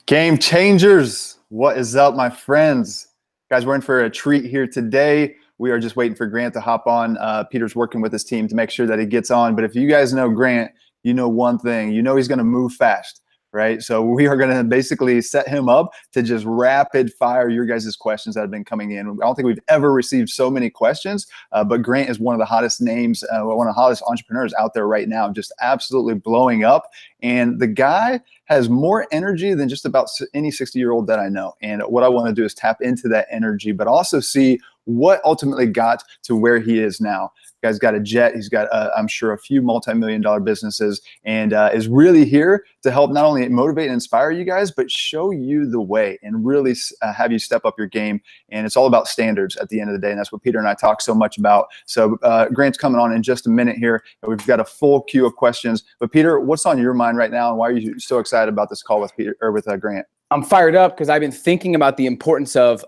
Game changers, what is up, my friends? Guys, we're in for a treat here today. We are just waiting for Grant to hop on. Peter's working with his team to make sure that he gets on. But if you guys know Grant, you know one thing. You know he's going to move fast, right? So we are going to basically set him up to just rapid fire your guys' questions that have been coming in. I don't think we've ever received so many questions, but Grant is one of the hottest names, one of the hottest entrepreneurs out there right now, just absolutely blowing up. And the guy has more energy than just about any 60-year-old that I know. And what I want to do is tap into that energy, but also see what ultimately got to where he is now. The guy's got a jet. He's got, I'm sure, a few multi-million-dollar businesses, and is really here to help not only motivate and inspire you guys, but show you the way and really have you step up your game. And it's all about standards at the end of the day, and that's what Peter and I talk so much about. So Grant's coming on in just a minute here. We've got a full queue of questions. But Peter, what's on your mind right now, and why are you so excited about this call with Peter or with Grant? I'm fired up because I've been thinking about the importance of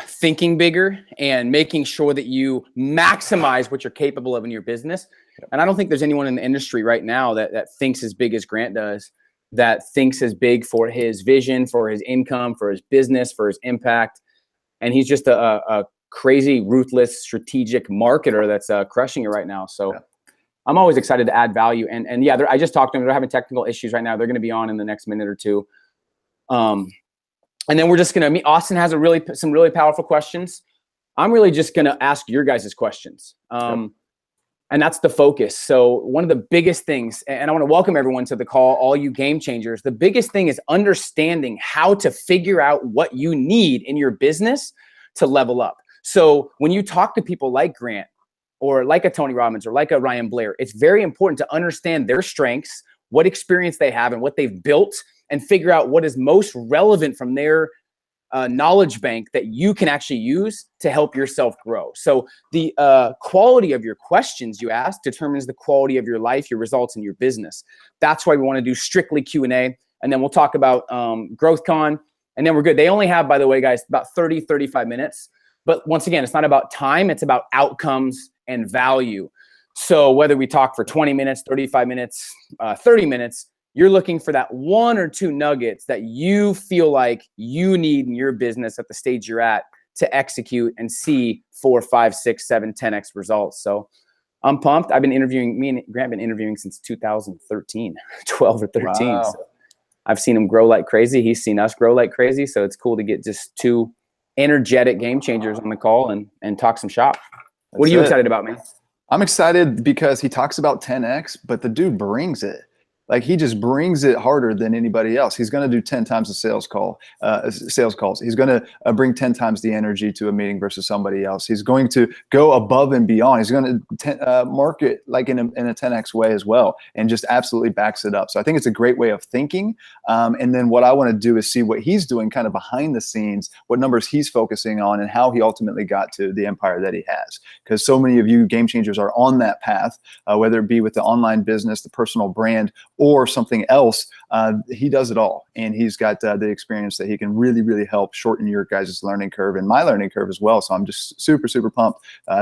thinking bigger and making sure that you maximize what you're capable of in your business. And I don't think there's anyone in the industry right now that thinks as big as Grant does, that thinks as big for his vision, for his income, for his business, for his impact. And he's just a crazy, ruthless, strategic marketer that's crushing it right now. So I'm always excited to add value. And yeah, I just talked to them. They're having technical issues right now. They're going to be on in the next minute or two. And then we're just going to meet. Austin has some really powerful questions. I'm really just going to ask your guys' questions. And that's the focus. So one of the biggest things, and I want to welcome everyone to the call, all you game changers. The biggest thing is understanding how to figure out what you need in your business to level up. So when you talk to people like Grant or like a Tony Robbins or like a Ryan Blair, it's very important to understand their strengths, what experience they have and what they've built, and figure out what is most relevant from their knowledge bank that you can actually use to help yourself grow. So the quality of your questions you ask determines the quality of your life, your results, and your business. That's why we want to do strictly Q&A. And then we'll talk about GrowthCon, and then we're good. They only have, by the way, guys, about 30, 35 minutes. But once again, it's not about time. It's about outcomes and value. So whether we talk for 20 minutes, 35 minutes, 30 minutes, you're looking for that one or two nuggets that you feel like you need in your business at the stage you're at to execute and see 4, 5, 6, 7, 10x results. So I'm pumped. I've been interviewing, me and Grant have been interviewing since 2013, 12 or 13. Wow. So I've seen him grow like crazy. He's seen us grow like crazy. So it's cool to get just two energetic game changers on the call and talk some shop. What are you excited about, man? I'm excited because he talks about 10x, but the dude brings it. Like, he just brings it harder than anybody else. He's going to do 10 times the sales calls. He's going to bring 10 times the energy to a meeting versus somebody else. He's going to go above and beyond. He's going to market like in a 10x way as well, and just absolutely backs it up. So I think it's a great way of thinking. And then what I want to do is see what he's doing kind of behind the scenes, what numbers he's focusing on, and how he ultimately got to the empire that he has. Because so many of you game changers are on that path, whether it be with the online business, the personal brand, or something else. He does it all, and he's got the experience that he can really, really help shorten your guys' learning curve and my learning curve as well. So I'm just super, super pumped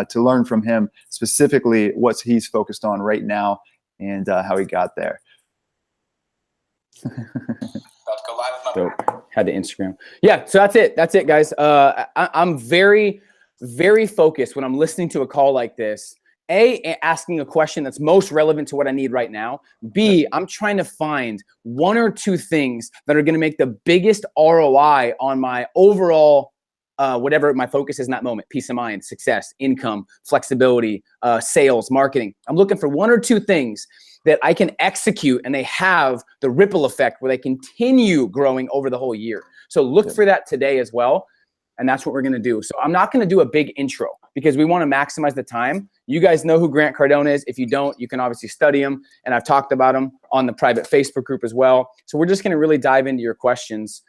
to learn from him specifically what he's focused on right now and how he got there. About to go live with my had to Instagram. Yeah, so that's it, guys. I'm very, very focused when I'm listening to a call like this. A, asking a question that's most relevant to what I need right now. B, I'm trying to find one or two things that are going to make the biggest ROI on my overall, whatever my focus is in that moment: peace of mind, success, income, flexibility, sales, marketing. I'm looking for one or two things that I can execute and they have the ripple effect where they continue growing over the whole year. So look for that today as well. And that's what we're going to do. So I'm not going to do a big intro because we want to maximize the time. You guys know who Grant Cardone is. If you don't, you can obviously study him. And I've talked about him on the private Facebook group as well. So we're just going to really dive into your questions.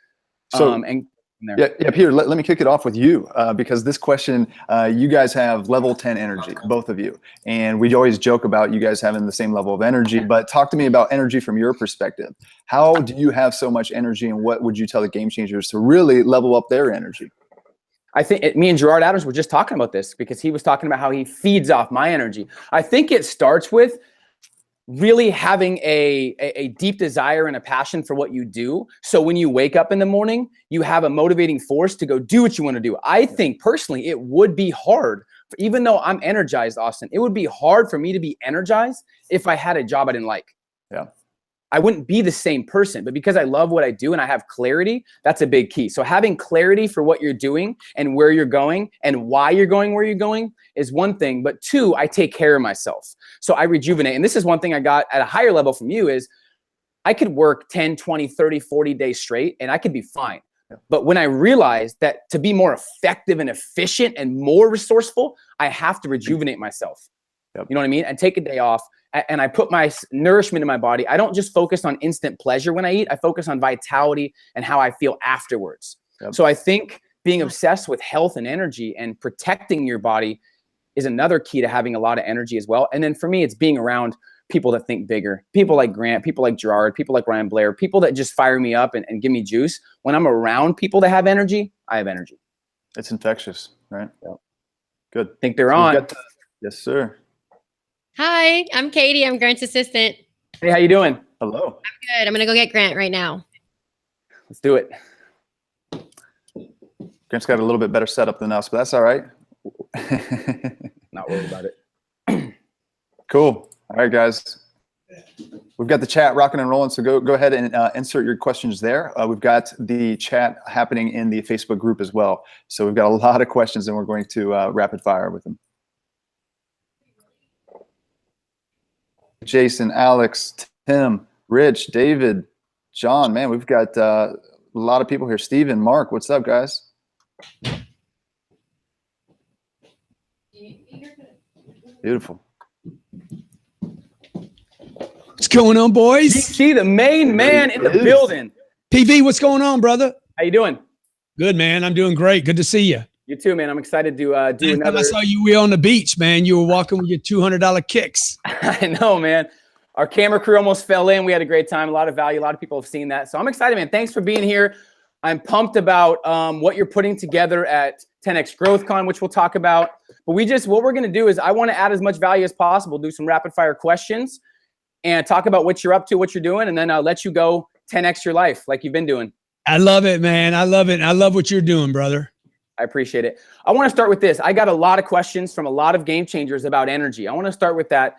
Yeah, Peter, let me kick it off with you because this question, you guys have level 10 energy, both of you. And we always joke about you guys having the same level of energy, but talk to me about energy from your perspective. How do you have so much energy, and what would you tell the game changers to really level up their energy? I think me and Gerard Adams were just talking about this because he was talking about how he feeds off my energy. I think it starts with really having a deep desire and a passion for what you do. So when you wake up in the morning, you have a motivating force to go do what you want to do. I think personally, it would be hard, even though I'm energized, Austin, it would be hard for me to be energized if I had a job I didn't like. Yeah. I wouldn't be the same person, but because I love what I do and I have clarity, that's a big key. So having clarity for what you're doing and where you're going and why you're going where you're going is one thing. But two, I take care of myself. So I rejuvenate. And this is one thing I got at a higher level from you is I could work 10, 20, 30, 40 days straight and I could be fine. Yeah. But when I realized that to be more effective and efficient and more resourceful, I have to rejuvenate myself. Yep. You know what I mean? And take a day off. And I put my nourishment in my body. I don't just focus on instant pleasure when I eat. I focus on vitality and how I feel afterwards. Yep. So I think being obsessed with health and energy and protecting your body is another key to having a lot of energy as well. And then for me, it's being around people that think bigger, people like Grant, people like Gerard, people like Ryan Blair, people that just fire me up and give me juice. When I'm around people that have energy, I have energy. It's infectious, right? Yep. Good. Think they're on. Yes, sir. Hi, I'm Katie. I'm Grant's assistant. Hey, how you doing? Hello. I'm good. I'm going to go get Grant right now. Let's do it. Grant's got a little bit better setup than us, but that's all right. Not worried about it. Cool. All right, guys. We've got the chat rocking and rolling, so go ahead and insert your questions there. We've got the chat happening in the Facebook group as well. So we've got a lot of questions, and we're going to rapid fire with them. Jason, Alex, Tim, Rich, David, John, man, we've got a lot of people here. Steven, Mark, what's up, guys? Beautiful. What's going on, boys? DC, the main man in the building. PV, what's going on, brother? How you doing? Good, man. I'm doing great. Good to see you. You too, man. I'm excited to do another. I saw you on the beach, man. You were walking with your $200 kicks. I know, man. Our camera crew almost fell in. We had a great time. A lot of value. A lot of people have seen that. So I'm excited, man. Thanks for being here. I'm pumped about what you're putting together at 10X GrowthCon, which we'll talk about. But what we're going to do is I want to add as much value as possible, do some rapid fire questions and talk about what you're up to, what you're doing. And then I'll let you go 10X your life like you've been doing. I love it, man. I love it. I love what you're doing, brother. I appreciate it. I want to start with this. I got a lot of questions from a lot of game changers about energy. I want to start with that.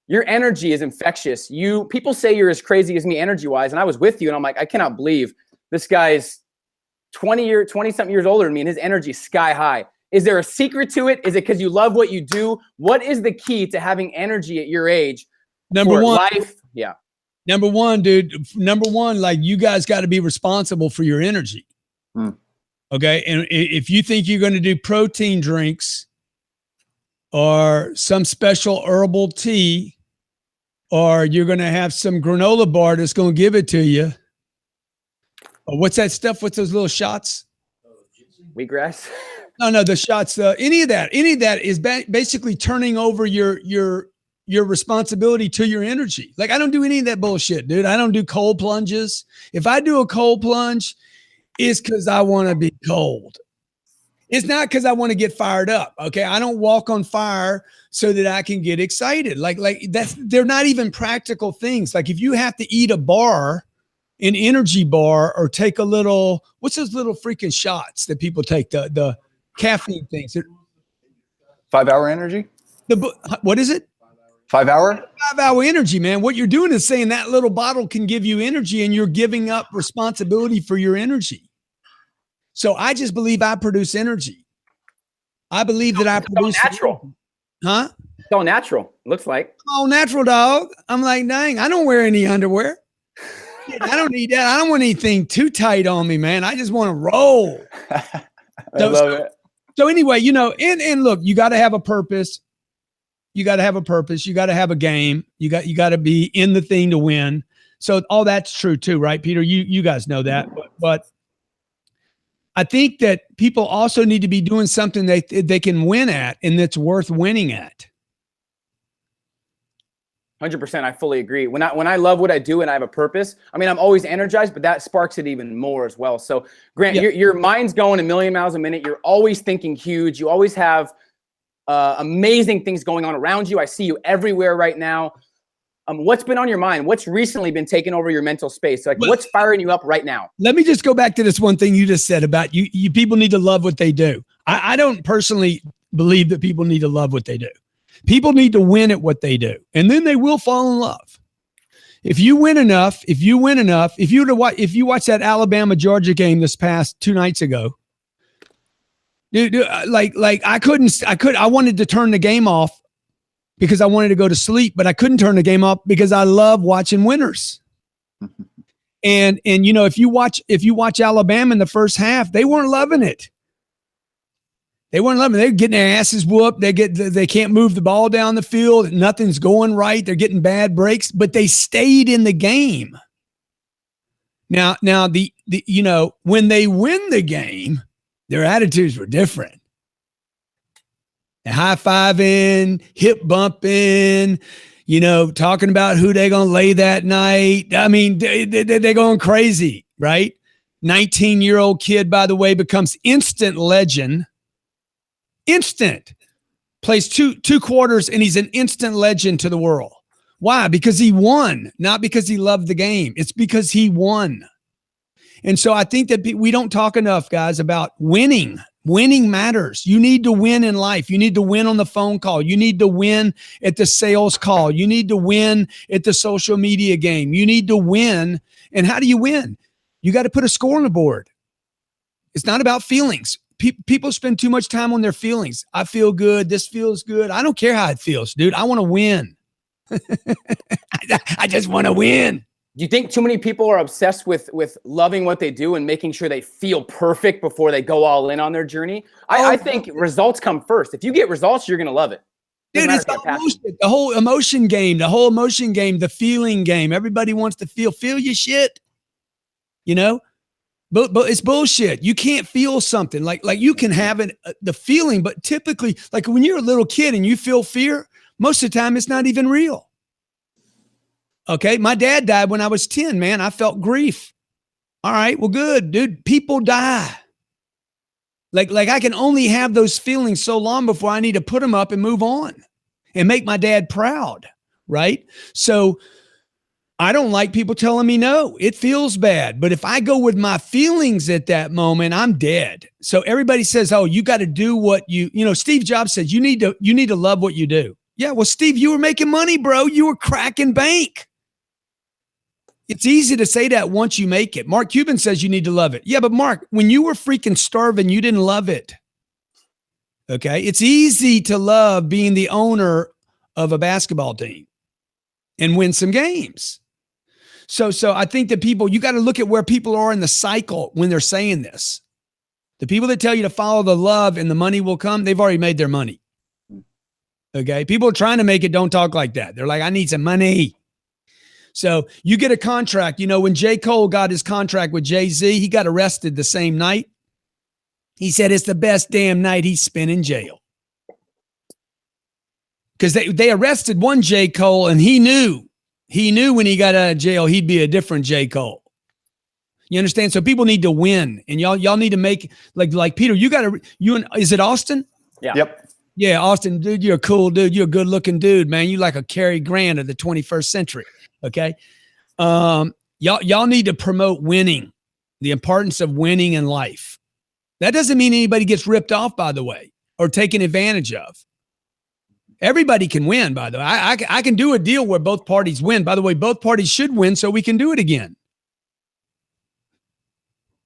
Your energy is infectious. People say you're as crazy as me energy-wise, and I was with you, and I'm like, I cannot believe this guy's 20-something years older than me, and his energy is sky high. Is there a secret to it? Is it because you love what you do? What is the key to having energy at your age? Number one, life. Yeah. Number one, dude. Number one, like you guys got to be responsible for your energy. Okay. And if you think you're going to do protein drinks or some special herbal tea, or you're going to have some granola bar that's going to give it to you. What's that stuff? What's those little shots? Wheatgrass. No, the shots, any of that is basically turning over your responsibility to your energy. Like I don't do any of that bullshit, dude. I don't do cold plunges. If I do a cold plunge, it's because I want to be cold. It's not because I want to get fired up. Okay. I don't walk on fire so that I can get excited. Like they're not even practical things. Like if you have to eat a bar, an energy bar, or take a little, what's those little freaking shots that people take, the caffeine things? 5 hour energy? What is it? 5 hour? 5 hour energy, man. What you're doing is saying that little bottle can give you energy and you're giving up responsibility for your energy. So I just believe I produce energy. I believe that I produce natural. Energy. Huh? It's all natural. Looks like. All natural, dog. I'm like, dang, I don't wear any underwear. I don't need that. I don't want anything too tight on me, man. I just want to roll. I love it. So anyway, and look, you got to have a purpose. You got to have a purpose. You got to have a game. You got to be in the thing to win. So all that's true too, right, Peter? You guys know that, but I think that people also need to be doing something they can win at and that's worth winning at. 100%. I fully agree. When I love what I do and I have a purpose, I mean, I'm always energized, but that sparks it even more as well. So Grant, your mind's going a million miles a minute. You're always thinking huge. You always have amazing things going on around you. I see you everywhere right now. What's been on your mind? What's recently been taking over your mental space? Like, what's firing you up right now? Let me just go back to this one thing you just said about you people need to love what they do. I don't personally believe that people need to love what they do. People need to win at what they do, and then they will fall in love. If you win enough, if you watch that Alabama Georgia game this past 2 nights ago, dude, like I wanted to turn the game off because I wanted to go to sleep, but I couldn't turn the game off because I love watching winners. And you know, if you watch Alabama in the first half, they weren't loving it. They weren't loving it. They're getting their asses whooped. They can't move the ball down the field. Nothing's going right. They're getting bad breaks, but they stayed in the game. Now the you know, when they win the game, their attitudes were different. High-fiving, hip bumping, you know, talking about who they're going to lay that night. I mean, they're going crazy, right? 19-year-old kid, by the way, becomes instant legend. Instant. Plays two quarters, and he's an instant legend to the world. Why? Because he won, not because he loved the game. It's because he won. And so I think that we don't talk enough, guys, about winning. Winning matters. You need to win in life. You need to win on the phone call. You need to win at the sales call. You need to win at the social media game. You need to win. And how do you win? You got to put a score on the board. It's not about feelings. People spend too much time on their feelings. I feel good. This feels good. I don't care how it feels, dude. I want to win. I just want to win. Do you think too many people are obsessed with loving what they do and making sure they feel perfect before they go all in on their journey? I think results come first. If you get results, you're going to love it. Dude, it's the whole emotion game, the feeling game. Everybody wants to feel your shit, you know? But it's bullshit. You can't feel something like you can have the feeling, but typically, like when you're a little kid and you feel fear, most of the time it's not even real. Okay, my dad died when I was 10, man. I felt grief. All right, well, good, dude. People die. Like I can only have those feelings so long before I need to put them up and move on and make my dad proud, right? So I don't like people telling me no. It feels bad. But if I go with my feelings at that moment, I'm dead. So everybody says, oh, you got to do what you know, Steve Jobs says, you need to love what you do. Yeah, well, Steve, you were making money, bro. You were cracking bank. It's easy to say that once you make it. Mark Cuban says you need to love it. Yeah, but Mark, when you were freaking starving, you didn't love it. Okay? It's easy to love being the owner of a basketball team and win some games. So I think that you got to look at where people are in the cycle when they're saying this. The people that tell you to follow the love and the money will come, they've already made their money. Okay? People are trying to make it don't talk like that. They're like, I need some money. So you get a contract. You know, when J. Cole got his contract with Jay-Z, he got arrested the same night. He said it's the best damn night he's spent in jail. Because they arrested one J. Cole, and he knew when he got out of jail, he'd be a different J. Cole. You understand? So people need to win, and y'all need to make like Peter. Is it Austin? Yeah. Yep. Yeah, Austin, dude, you're a cool dude. You're a good looking dude, man. You like a Cary Grant of the 21st century. Okay. Y'all need to promote winning, the importance of winning in life. That doesn't mean anybody gets ripped off, by the way, or taken advantage of. Everybody can win, by the way. I can do a deal where both parties win. By the way, both parties should win so we can do it again.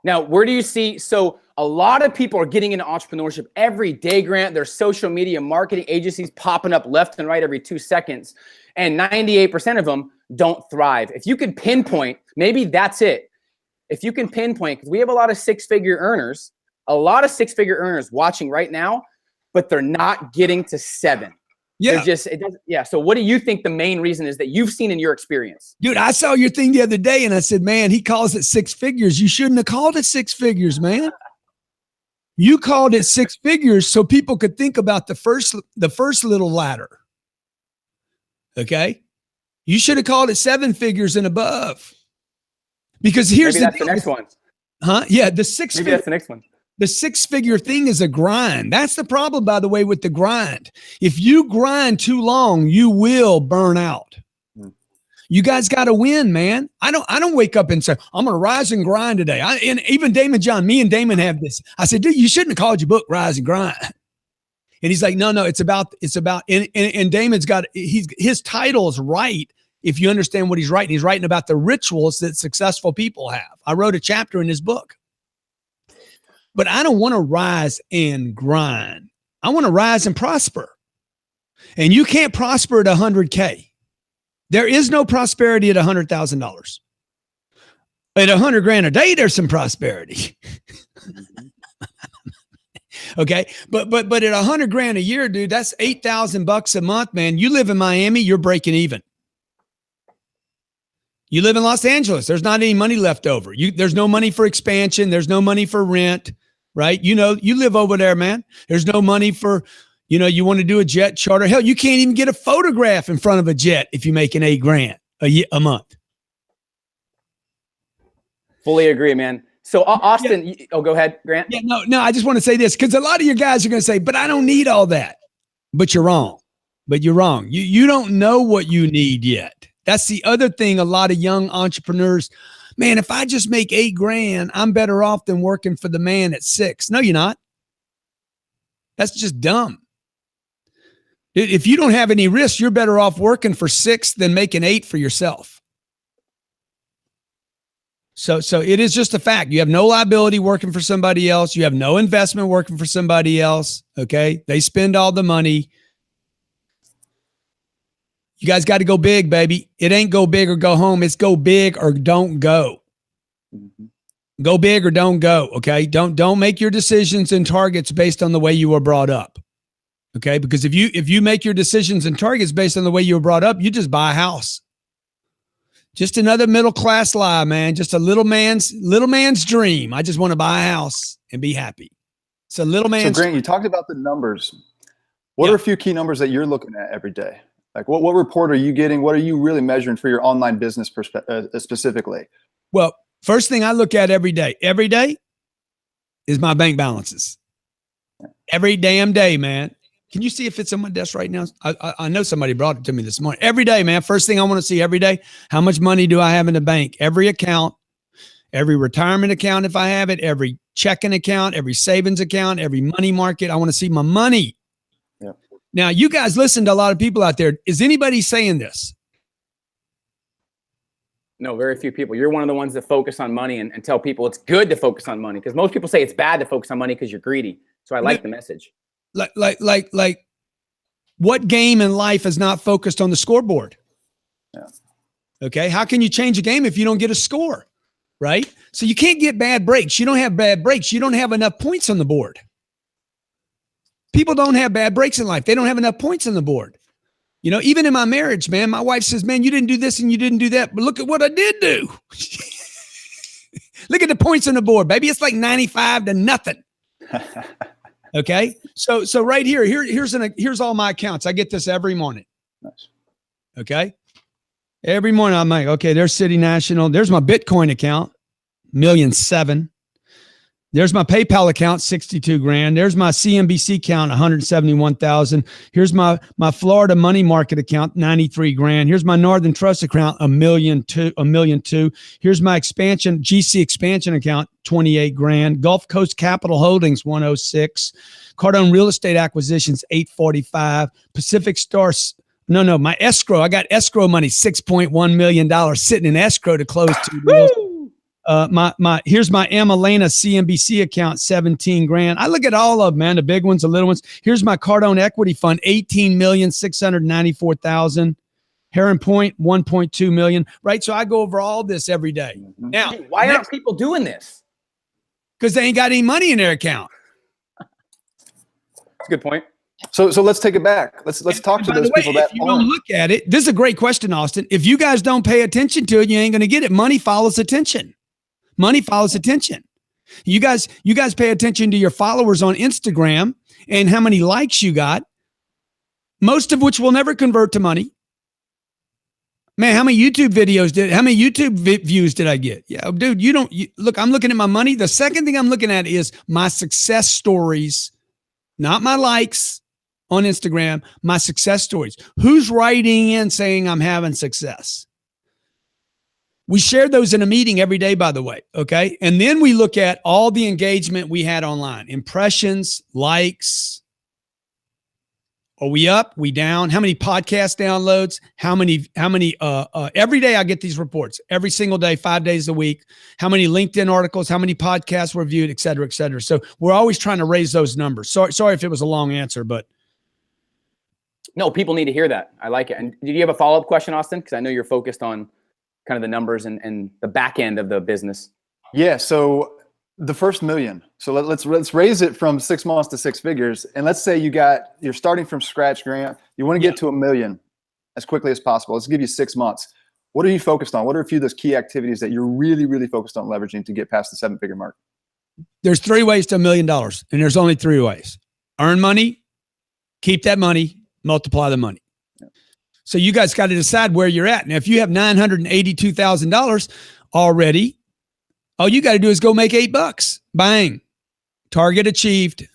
Now, where do you see, so a lot of people are getting into entrepreneurship every day, Grant. There's social media marketing agencies popping up left and right every 2 seconds. And 98% of them don't thrive. If you could pinpoint, maybe that's it. If you can pinpoint, because we have a lot of six-figure earners watching right now, but they're not getting to 7. Yeah. So what do you think the main reason is that you've seen in your experience? Dude, I saw your thing the other day and I said, man, he calls it 6 figures. You shouldn't have called it 6 figures, man. You called it 6 figures so people could think about the first little ladder. Okay? You should have called it 7 figures and above. Because here's Maybe that's the next one. Huh? Yeah, Maybe that's the next one. The 6-figure thing is a grind. That's the problem, by the way, with the grind. If you grind too long, you will burn out. You guys got to win, man. I don't wake up and say, I'm going to rise and grind today. And even Damon John, me and Damon have this. I said, dude, you shouldn't have called your book Rise and Grind. And he's like, no, it's about, and Damon's got, his title is right. If you understand what he's writing, he's writing about the rituals that successful people have. I wrote a chapter in his book, but I don't want to rise and grind. I want to rise and prosper. And you can't prosper at 100K. There is no prosperity at $100,000. At 100 grand a day, there's some prosperity. Okay. But at 100 grand a year, dude, that's $8,000 a month, man. You live in Miami, you're breaking even. You live in Los Angeles, there's not any money left over. There's no money for expansion. There's no money for rent, right? You know, you live over there, man. There's no money for, you want to do a jet charter. Hell, you can't even get a photograph in front of a jet if you make an $8 grand a month. Fully agree, man. So Austin, go ahead, Grant. Yeah, no, I just want to say this because a lot of you guys are going to say, but I don't need all that. But you're wrong. You don't know what you need yet. That's the other thing. A lot of young entrepreneurs, man, if I just make $8 grand, I'm better off than working for the man at 6. No, you're not. That's just dumb. If you don't have any risk, you're better off working for 6 than making 8 for yourself. So it is just a fact. You have no liability working for somebody else. You have no investment working for somebody else. Okay. They spend all the money. You guys got to go big, baby. It ain't go big or go home. It's go big or don't go. Mm-hmm. Go big or don't go. Okay. Don't make your decisions and targets based on the way you were brought up. Okay. Because if you make your decisions and targets based on the way you were brought up, you just buy a house. Just another middle class lie, man. Just a little man's dream. I just want to buy a house and be happy. It's a little man's. So Grant, you talked about the numbers. What are a few key numbers that you're looking at every day? Like what report are you getting? What are you really measuring for your online business specifically? Well, first thing I look at every day is my bank balances. Every damn day, man. Can you see if it's on my desk right now? I know somebody brought it to me this morning. Every day, man. First thing I want to see every day, how much money do I have in the bank? Every account, every retirement account if I have it, every checking account, every savings account, every money market. I want to see my money. Yeah. Now, you guys listen to a lot of people out there. Is anybody saying this? No, very few people. You're one of the ones that focus on money and tell people it's good to focus on money, because most people say it's bad to focus on money because you're greedy. So I like the message. Like what game in life is not focused on the scoreboard? Yeah. Okay. How can you change a game if you don't get a score? Right. So you can't get bad breaks. You don't have bad breaks. You don't have enough points on the board. People don't have bad breaks in life. They don't have enough points on the board. Even in my marriage, man, my wife says, man, you didn't do this and you didn't do that, but look at what I did do. Look at the points on the board, baby. It's like 95 to nothing. Okay. So right here's all my accounts. I get this every morning. Nice. Okay. Every morning I'm like, okay, there's City National. There's my Bitcoin account, 1,000,007. There's my PayPal account, 62 grand. There's my CNBC account, 171,000. Here's my Florida money market account, 93 grand. Here's my Northern Trust account, $1,200,000. Here's my GC expansion account, 28 grand. Gulf Coast Capital Holdings, 106. Cardone Real Estate Acquisitions, 845. Pacific Star. No, my escrow. I got escrow money, $6.1 million sitting in escrow to close 2 deals. Here's my Amalena CNBC account, 17 grand. I look at all of them, man, the big ones, the little ones. Here's my Cardone Equity Fund, 18,694,000. Heron Point, 1.2 million. Right. So I go over all this every day. Now, why aren't people doing this? Because they ain't got any money in their account. That's a good point. So let's take it back. Let's talk to those people that if you don't look at it. This is a great question, Austin. If you guys don't pay attention to it, you ain't going to get it. Money follows attention. Money follows attention. You guys pay attention to your followers on Instagram and how many likes you got, most of which will never convert to money. Man, how many YouTube views did I get? Yeah, dude, look, I'm looking at my money. The second thing I'm looking at is my success stories, not my likes on Instagram, my success stories. Who's writing in saying I'm having success? We share those in a meeting every day, by the way. Okay. And then we look at all the engagement we had online, impressions, likes. Are we up? We down? How many podcast downloads? How many, every day I get these reports every single day, 5 days a week. How many LinkedIn articles, how many podcasts were viewed, et cetera, et cetera. So we're always trying to raise those numbers. Sorry if it was a long answer, but. No, people need to hear that. I like it. And did you have a follow-up question, Austin? Because I know you're focused on kind of the numbers and the back end of the business. Yeah. So the first million. So let's raise it from 6 months to six figures. And let's say you're starting from scratch, Grant. You want to get to $1 million as quickly as possible. Let's give you 6 months. What are you focused on? What are a few of those key activities that you're really, really focused on leveraging to get past the 7-figure mark? There's 3 ways to $1 million, and there's only 3 ways. Earn money, keep that money, multiply the money. Yeah. So you guys got to decide where you're at. Now, if you have $982,000 already, all you got to do is go make $8. Bang. Target achieved.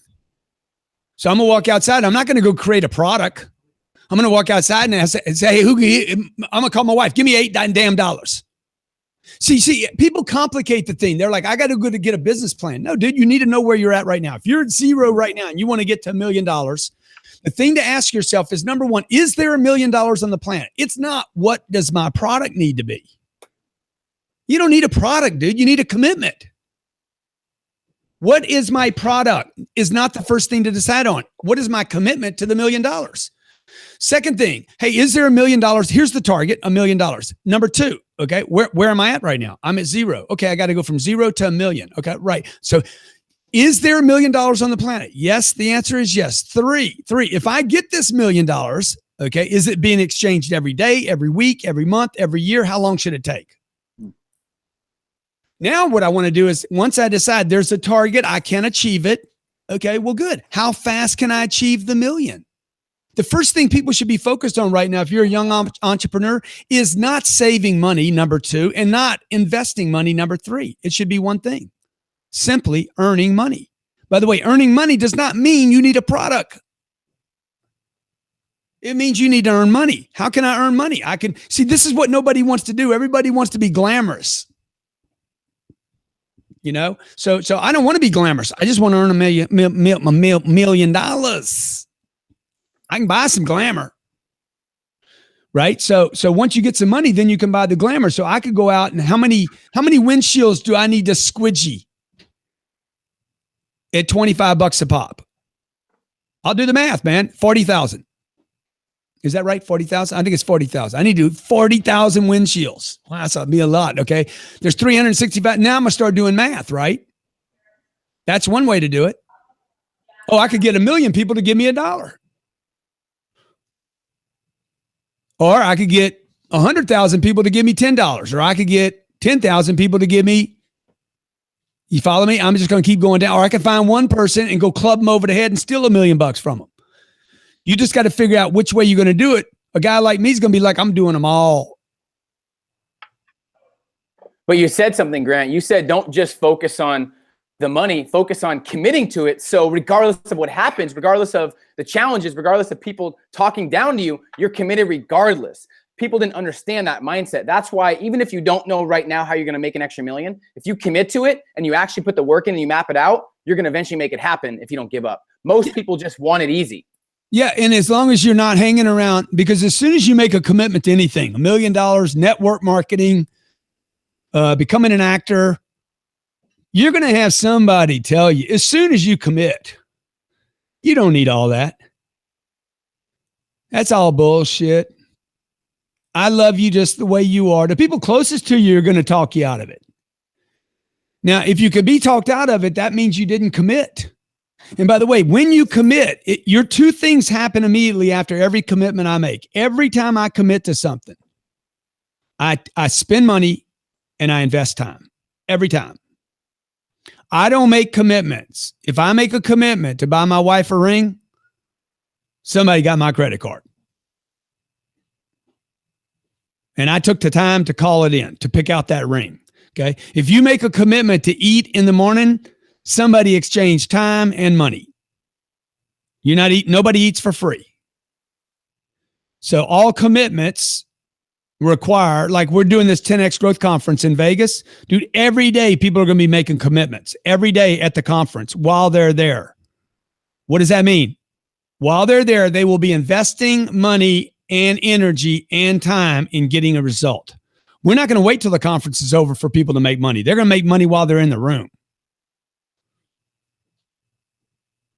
So I'm going to walk outside. I'm not going to go create a product. I'm going to walk outside and say, hey, I'm going to call my wife. Give me $8 damn dollars. See, people complicate the thing. They're like, I got to go to get a business plan. No, dude, you need to know where you're at right now. If you're at 0 right now and you want to get to $1 million, the thing to ask yourself is, number one, is there $1 million on the planet? It's not, what does my product need to be? You don't need a product, dude. You need a commitment. What is my product is not the first thing to decide on. What is my commitment to the $1 million? Second thing, hey, is there $1 million? Here's the target, $1 million. Number 2, okay, where am I at right now? I'm at 0. Okay, I got to go from 0 to $1 million. Okay, right. So is there $1 million on the planet? Yes, the answer is yes. 3, if I get this $1 million, okay, is it being exchanged every day, every week, every month, every year? How long should it take? Now what I want to do is, once I decide there's a target, I can achieve it. Okay, well, good. How fast can I achieve the $1 million? The first thing people should be focused on right now, if you're a young entrepreneur, is not saving money, number 2, and not investing money, number 3. It should be one thing: simply earning money. By the way, earning money does not mean you need a product. It means you need to earn money. How can I earn money? This is what nobody wants to do. Everybody wants to be glamorous. You know, so I don't want to be glamorous. I just want to earn $1 million. I can buy some glamour, right? So once you get some money, then you can buy the glamour. So I could go out and how many windshields do I need to squidgy at $25 a pop? I'll do the math, man. 40,000. Is that right? 40,000? I think it's 40,000. I need to do 40,000 windshields. Wow, that's be a lot. Okay. There's 365. Now I'm going to start doing math, right? That's one way to do it. Oh, I could get 1 million people to give me $1. Or I could get 100,000 people to give me $10. Or I could get 10,000 people to give me, you follow me? I'm just going to keep going down. Or I can find one person and go club them over the head and steal $1 million from them. You just got to figure out which way you're going to do it. A guy like me is going to be like, I'm doing them all. But you said something, Grant. You said, don't just focus on the money, focus on committing to it. So regardless of what happens, regardless of the challenges, regardless of people talking down to you, you're committed regardless. People didn't understand that mindset. That's why even if you don't know right now how you're going to make an extra $1 million, if you commit to it and you actually put the work in and you map it out, you're going to eventually make it happen if you don't give up. Most people just want it easy. Yeah, and as long as you're not hanging around, because as soon as you make a commitment to anything, $1 million, network marketing, becoming an actor, you're going to have somebody tell you, as soon as you commit, you don't need all that. That's all bullshit. I love you just the way you are. The people closest to you are going to talk you out of it. Now, if you could be talked out of it, that means you didn't commit. And by the way, when you commit, your 2 things happen immediately after every commitment I make. Every time I commit to something, I spend money and I invest time. Every time. I don't make commitments. If I make a commitment to buy my wife a ring, somebody got my credit card. And I took the time to call it in, to pick out that ring. Okay. If you make a commitment to eat in the morning, somebody exchanged time and money. You're not eating, nobody eats for free. So all commitments require, like we're doing this 10X growth conference in Vegas, dude, every day people are going to be making commitments every day at the conference while they're there. What does that mean? While they're there, they will be investing money and energy and time in getting a result. We're not going to wait till the conference is over for people to make money. They're going to make money while they're in the room.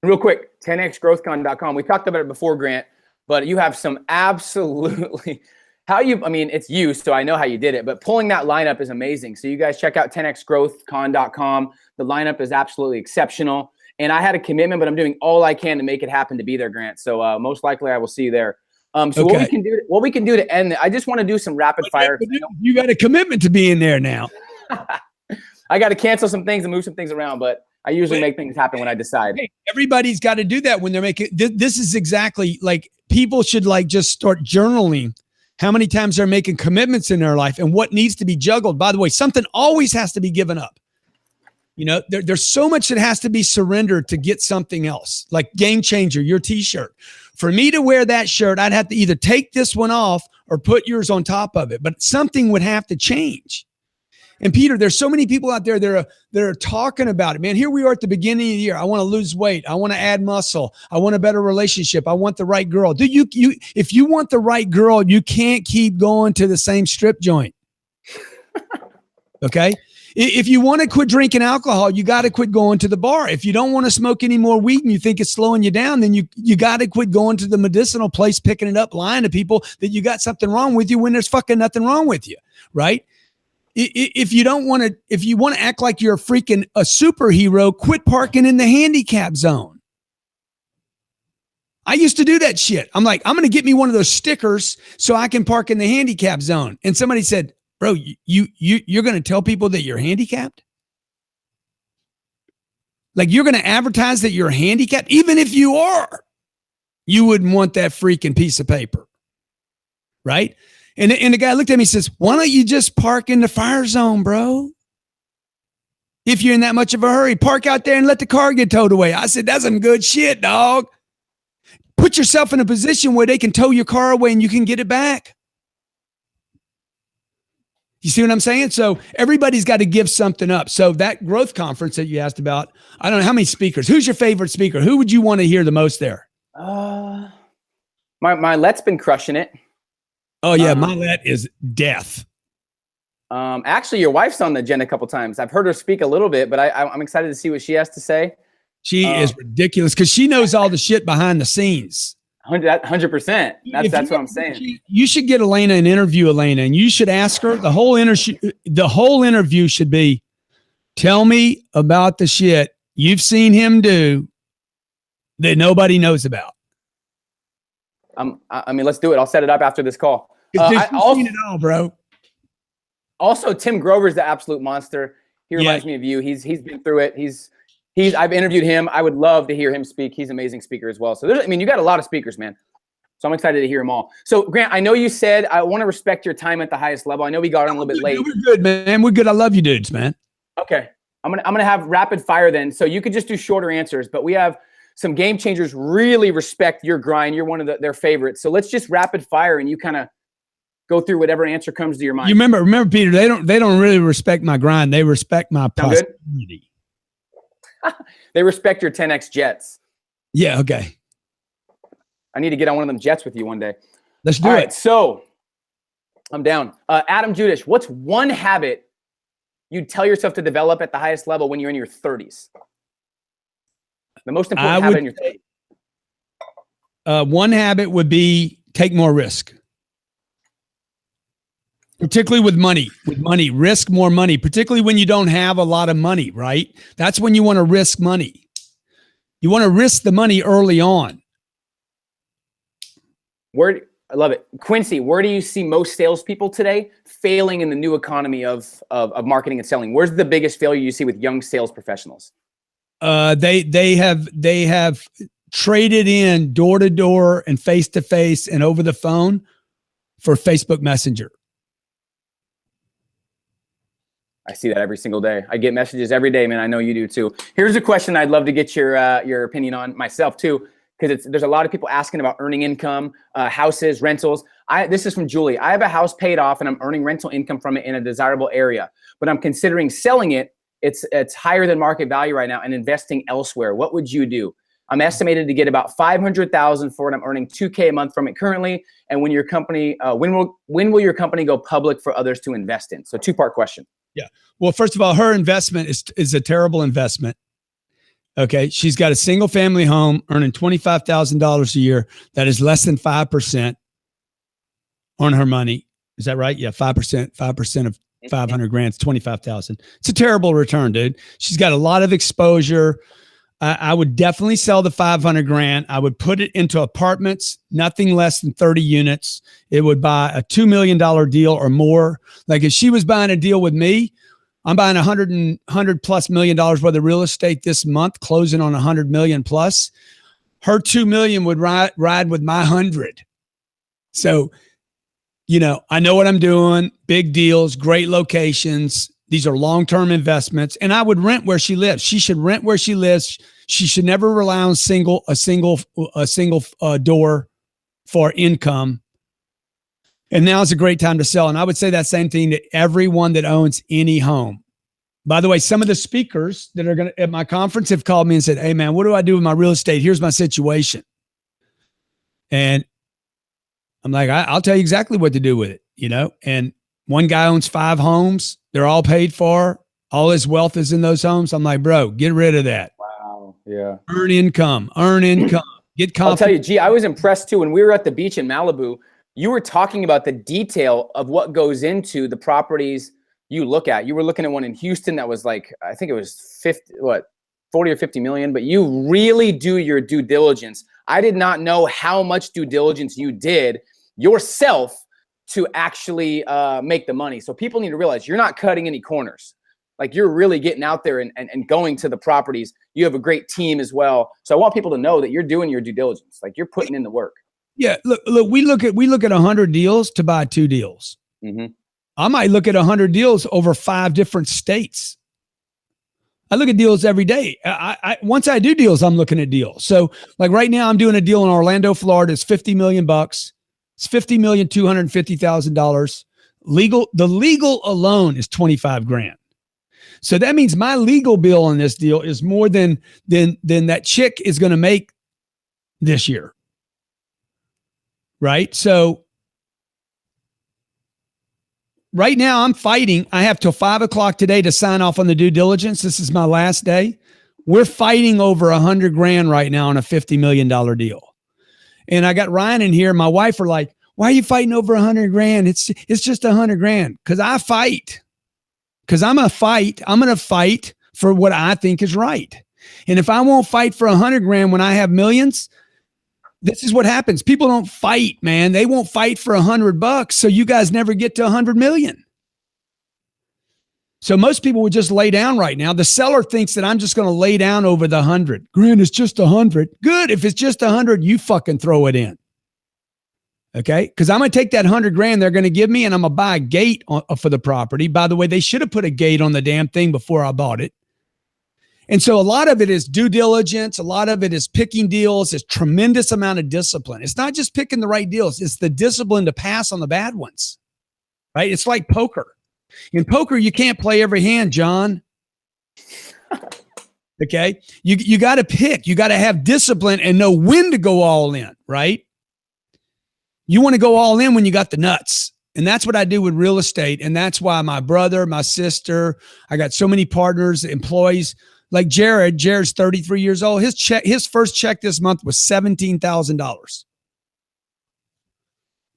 Real quick, 10xgrowthcon.com. We talked about it before, Grant, but you have some absolutely it's you, so I know how you did it, but pulling that lineup is amazing. So you guys check out 10xgrowthcon.com. The lineup is absolutely exceptional. And I had a commitment, but I'm doing all I can to make it happen to be there, Grant. So most likely I will see you there. So okay. What we can do to end it, I just want to do some rapid fire. You got a commitment to be in there now. I got to cancel some things and move some things around, but I usually make things happen when I decide. Hey, everybody's got to do that when they're making, this is exactly like people should like just start journaling how many times they're making commitments in their life and what needs to be juggled. By the way, something always has to be given up. You know, there's so much that has to be surrendered to get something else, like Game Changer, your t-shirt. For me to wear that shirt, I'd have to either take this one off or put yours on top of it, but something would have to change. And Peter, there's so many people out there that are talking about it, man. Here we are at the beginning of the year. I want to lose weight. I want to add muscle. I want a better relationship. I want the right girl. If you want the right girl, you can't keep going to the same strip joint. Okay. If you want to quit drinking alcohol, you got to quit going to the bar. If you don't want to smoke any more weed and you think it's slowing you down, then you got to quit going to the medicinal place, picking it up, lying to people that you got something wrong with you when there's fucking nothing wrong with you, right? If you want to act like you're a superhero, quit parking in the handicap zone. I used to do that shit. I'm like, I'm going to get me one of those stickers so I can park in the handicap zone. And somebody said, bro, you're going to tell people that you're handicapped? Like you're going to advertise that you're handicapped? Even if you are, you wouldn't want that freaking piece of paper, right? And the guy looked at me and says, why don't you just park in the fire zone, bro? If you're in that much of a hurry, park out there and let the car get towed away. I said, that's some good shit, dog. Put yourself in a position where they can tow your car away and you can get it back. You see what I'm saying? So everybody's got to give something up. So that growth conference that you asked about, I don't know how many speakers. Who's your favorite speaker? Who would you want to hear the most there? My Let's been crushing it. Oh yeah, my Let is death. Actually, your wife's on the agenda a couple times. I've heard her speak a little bit, but I'm excited to see what she has to say. She is ridiculous because she knows all the shit behind the scenes. 100%. That's what I'm saying. You should get Elena and interview Elena, and you should ask her. The whole interview should be, tell me about the shit you've seen him do that nobody knows about. Let's do it. I'll set it up after this call. I've seen it all, bro. Also, Tim Grover's the absolute monster. He reminds me of you. He's been through it. I've interviewed him. I would love to hear him speak. He's an amazing speaker as well. So you got a lot of speakers, man. So I'm excited to hear them all. So Grant, I know you said I want to respect your time at the highest level. I know we got on a little bit late. We're good, man. We're good. I love you dudes, man. Okay. I'm gonna have rapid fire then. So you could just do shorter answers, but we have some game changers really respect your grind. You're one of their favorites. So let's just rapid fire and you kind of go through whatever answer comes to your mind. You remember, Peter, they don't really respect my grind. They respect my prosperity. They respect your 10X jets. Yeah, okay. I need to get on one of them jets with you one day. Let's do it. All right, so I'm down. Adam Judish, what's one habit you'd tell yourself to develop at the highest level when you're in your 30s? The most important habit in your 30s. One habit would be take more risk. Particularly with money, risk more money, particularly when you don't have a lot of money, right? That's when you want to risk money. You want to risk the money early on. I love it. Quincy, where do you see most salespeople today failing in the new economy of marketing and selling? Where's the biggest failure you see with young sales professionals? They have traded in door to door and face to face and over the phone for Facebook Messenger. I see that every single day. I get messages every day, man. I know you do too. Here's a question I'd love to get your opinion on myself too. because there's a lot of people asking about earning income, houses, rentals. This is from Julie. I have a house paid off and I'm earning rental income from it in a desirable area, but I'm considering selling it. It's higher than market value right now and investing elsewhere. What would you do? I'm estimated to get about $500,000 for it. I'm earning $2K a month from it currently. And when your company, when will your company go public for others to invest in? So 2-part question. Yeah. Well, first of all, her investment is a terrible investment. Okay. She's got a single family home earning $25,000 a year. That is less than 5% on her money. Is that right? Yeah. 5% of 500 grand is 25,000. It's a terrible return, dude. She's got a lot of exposure. I would definitely sell the 500 grand. I would put it into apartments, nothing less than 30 units. It would buy a $2 million deal or more. Like if she was buying a deal with me, I'm buying $100 plus million worth of real estate this month, closing on 100 million plus. Her 2 million would ride with my 100. So, you know, I know what I'm doing. Big deals, great locations. These are long-term investments, and I would rent where she lives. She should rent where she lives. She should never rely on a single door for income. And now is a great time to sell. And I would say that same thing to everyone that owns any home. By the way, some of the speakers that are going to at my conference have called me and said, "Hey, man, what do I do with my real estate? Here's my situation." And I'm like, I'll tell you exactly what to do with it, you know. And one guy owns 5 homes. They're all paid for. All his wealth is in those homes. I'm like, bro, get rid of that. Wow. Yeah. Earn income. Get confident. I'll tell you, G, I was impressed too. When we were at the beach in Malibu, you were talking about the detail of what goes into the properties you look at. You were looking at one in Houston that was like, I think it was 40 or 50 million, but you really do your due diligence. I did not know how much due diligence you did yourself to actually make the money. So people need to realize you're not cutting any corners. Like you're really getting out there and going to the properties. You have a great team as well. So I want people to know that you're doing your due diligence. Like you're putting in the work. Yeah. Look, we look at 100 deals to buy 2 deals. Mm-hmm. I might look at 100 deals over 5 different states. I look at deals every day. Once I do deals, I'm looking at deals. So like right now I'm doing a deal in Orlando, Florida. It's $50 million. It's $50,250,000. The legal alone is 25 grand. So that means my legal bill on this deal is more than that chick is going to make this year. Right? So right now I'm fighting. I have till 5:00 today to sign off on the due diligence. This is my last day. We're fighting over 100 grand right now on a $50 million deal. And I got Ryan in here. My wife are like, "Why are you fighting over 100 grand? It's just 100 grand." Cause I fight. Cause I'm going to fight for what I think is right. And if I won't fight for 100 grand when I have millions, this is what happens. People don't fight, man. They won't fight for $100. So you guys never get to 100 million. So most people would just lay down right now. The seller thinks that I'm just going to lay down over the 100. Grand, it's just 100. Good. If it's just 100, you fucking throw it in. Okay. Cause I'm going to take that 100 grand they're going to give me and I'm going to buy a gate for the property. By the way, they should have put a gate on the damn thing before I bought it. And so a lot of it is due diligence. A lot of it is picking deals. It's tremendous amount of discipline. It's not just picking the right deals. It's the discipline to pass on the bad ones, right? It's like poker. In poker, you can't play every hand, John. Okay. You got to pick, you got to have discipline and know when to go all in, right? You want to go all in when you got the nuts. And that's what I do with real estate. And that's why my brother, my sister, I got so many partners, employees like Jared's 33 years old. His first check this month was $17,000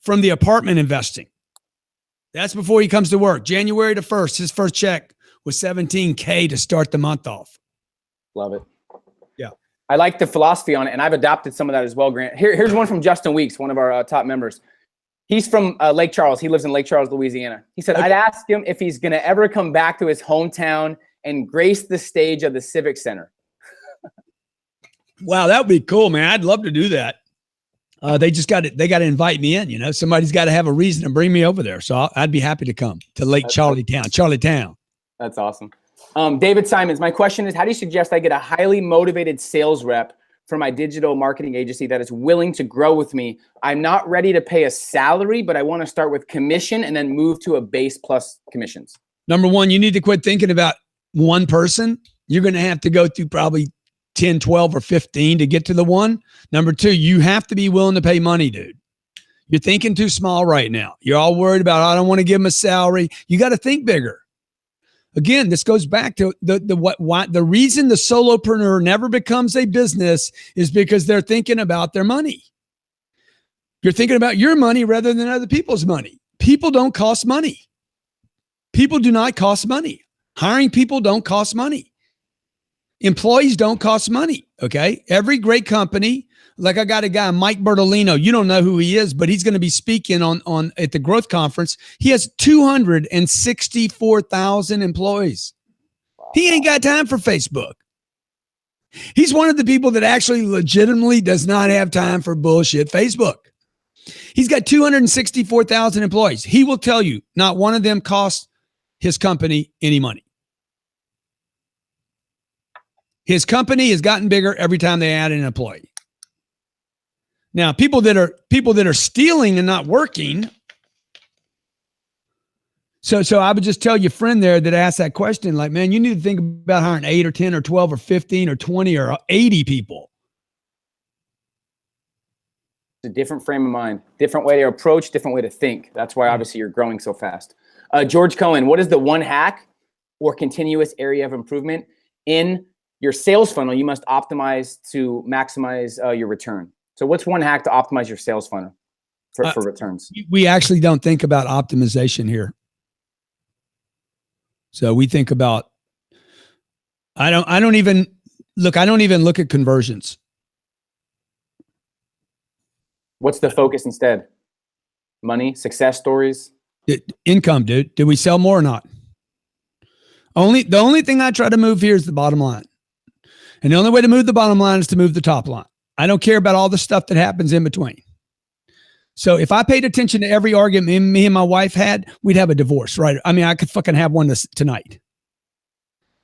from the apartment investing. That's before he comes to work. January the 1st, his first check was $17K to start the month off. Love it. Yeah. I like the philosophy on it, and I've adopted some of that as well, Grant. Here's one from Justin Weeks, one of our top members. He's from Lake Charles. He lives in Lake Charles, Louisiana. He said, I'd ask him if he's going to ever come back to his hometown and grace the stage of the Civic Center. Wow, that would be cool, man. I'd love to do that. They got to invite me in, you know. Somebody's got to have a reason to bring me over there. So I'd be happy to come to Lake Charlottetown. That's awesome. David Simons, my question is, how do you suggest I get a highly motivated sales rep for my digital marketing agency that is willing to grow with me. I'm not ready to pay a salary, but I want to start with commission and then move to a base plus commissions. Number one, you need to quit thinking about one person. You're going to have to go through probably 10, 12, or 15 to get to the one. Number two, you have to be willing to pay money, dude. You're thinking too small right now. You're all worried about, I don't want to give him a salary. You got to think bigger. Again, this goes back to the reason the solopreneur never becomes a business is because they're thinking about their money. You're thinking about your money rather than other people's money. People don't cost money. People do not cost money. Hiring people don't cost money. Employees don't cost money. Okay. Every great company, like I got a guy, Mike Bertolino. You don't know who he is, but he's going to be speaking on at the growth conference. He has 264,000 employees. He ain't got time for Facebook. He's one of the people that actually legitimately does not have time for bullshit Facebook. He's got 264,000 employees. He will tell you not one of them costs his company any money. His company has gotten bigger every time they add an employee. Now, people that are stealing and not working. So I would just tell your friend there that asked that question, like, man, you need to think about hiring 8 or 10 or 12 or 15 or 20 or 80 people. It's a different frame of mind, different way to approach, different way to think. That's why obviously you're growing so fast. George Cohen, what is the one hack or continuous area of improvement in your sales funnel you must optimize to maximize your return? So what's one hack to optimize your sales funnel for returns? We actually don't think about optimization here. So we think about, I don't even look at conversions. What's the focus instead? Money, success stories? Income, dude. Did we sell more or not? The only thing I try to move here is the bottom line. And the only way to move the bottom line is to move the top line. I don't care about all the stuff that happens in between. So if I paid attention to every argument me and my wife had, we'd have a divorce, right? I mean, I could fucking have one tonight.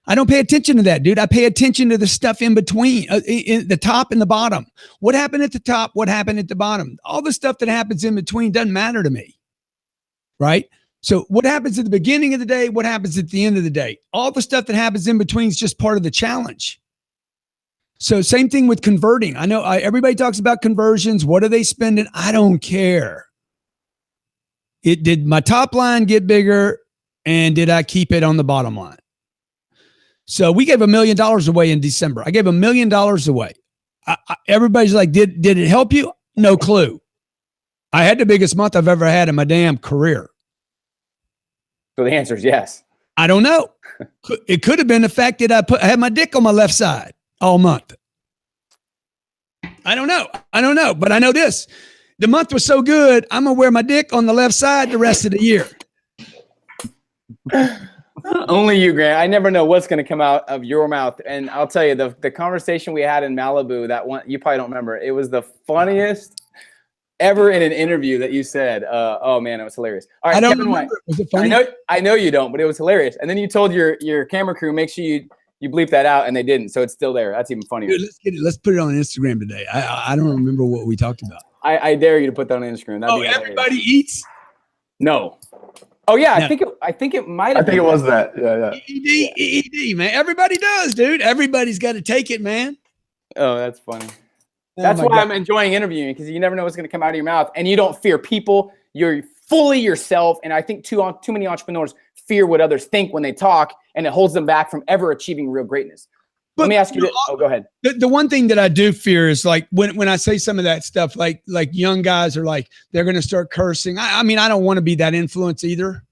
I don't pay attention to that, dude. I pay attention to the stuff in between, in the top and the bottom. What happened at the top? What happened at the bottom? All the stuff that happens in between doesn't matter to me, right? So what happens at the beginning of the day? What happens at the end of the day? All the stuff that happens in between is just part of the challenge. So same thing with converting. I know everybody talks about conversions. What are they spending? I don't care. Did my top line get bigger, and did I keep it on the bottom line? So we gave $1 million away in December. I gave $1 million away. Everybody's like, did it help you? No clue. I had the biggest month I've ever had in my damn career. So the answer is yes. I don't know. It could have been the fact that I had my dick on my left side all month. I don't know. But I know this. The month was so good, I'm going to wear my dick on the left side the rest of the year. Only you, Grant. I never know what's going to come out of your mouth. And I'll tell you, the conversation we had in Malibu, that one, you probably don't remember. It was the funniest ever in an interview that you said. Oh man, it was hilarious. All right, I don't Kevin remember. White. Was it funny? I know you don't, but it was hilarious. And then you told your camera crew, make sure you bleep that out, and they didn't. So it's still there. That's even funnier. Dude, let's get it. Let's put it on Instagram today. I don't remember what we talked about. I dare you to put that on Instagram. That'd be hilarious. Everybody eats? No. Oh yeah, No. I think it might have. I think it was that. Yeah. ED, man. Everybody does, dude. Everybody's got to take it, man. Oh, that's funny. That's why I'm enjoying interviewing, because you never know what's going to come out of your mouth, and you don't fear people. You're fully yourself. And I think too many entrepreneurs fear what others think when they talk, and it holds them back from ever achieving real greatness. Let me ask you this. Oh, go ahead. The one thing that I do fear is like when I say some of that stuff, like young guys are like, they're going to start cursing. I mean, I don't want to be that influence either.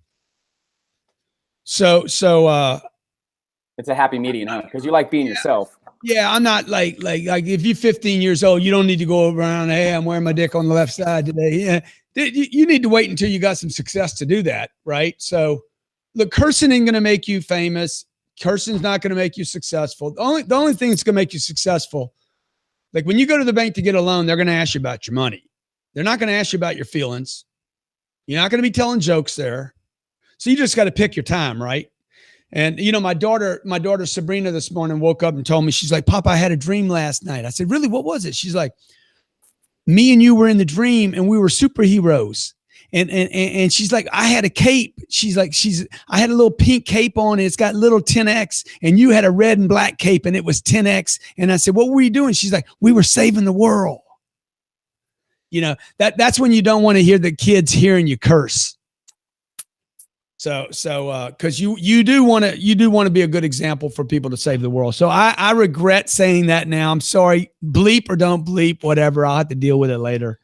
So it's a happy medium, huh? Because you like being yourself. Yeah, I'm not like if you're 15 years old, you don't need to go around, hey, I'm wearing my dick on the left side today. Yeah, you need to wait until you got some success to do that, right? So, look, cursing ain't going to make you famous. Cursing's not going to make you successful. The only thing that's going to make you successful, like when you go to the bank to get a loan, they're going to ask you about your money. They're not going to ask you about your feelings. You're not going to be telling jokes there. So you just got to pick your time, right? And my daughter Sabrina this morning woke up and told me, she's like, Papa, I had a dream last night. I said, really? What was it? She's like, me and you were in the dream and we were superheroes. And she's like, I had a cape. She's like, I had a little pink cape on. And it's got little 10X, and you had a red and black cape and it was 10X. And I said, what were you doing? She's like, we were saving the world. That's when you don't want to hear the kids hearing you curse. So, cause you do want to be a good example for people to save the world. So I regret saying that now. I'm sorry, bleep or don't bleep, whatever. I'll have to deal with it later.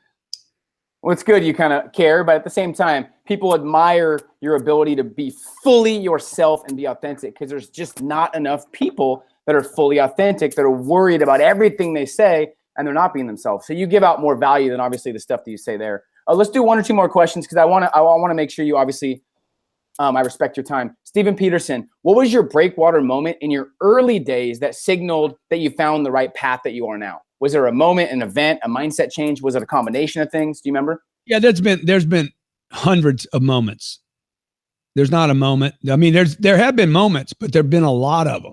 Well, it's good you kind of care, but at the same time, people admire your ability to be fully yourself and be authentic, because there's just not enough people that are fully authentic, that are worried about everything they say and they're not being themselves. So you give out more value than obviously the stuff that you say there. Let's do one or two more questions, because I want to make sure you obviously, I respect your time. Steven Peterson, what was your breakwater moment in your early days that signaled that you found the right path that you are now? Was there a moment, an event, a mindset change? Was it a combination of things? Do you remember? Yeah, there's been hundreds of moments. There's not a moment. I mean, there have been moments, but there've been a lot of them.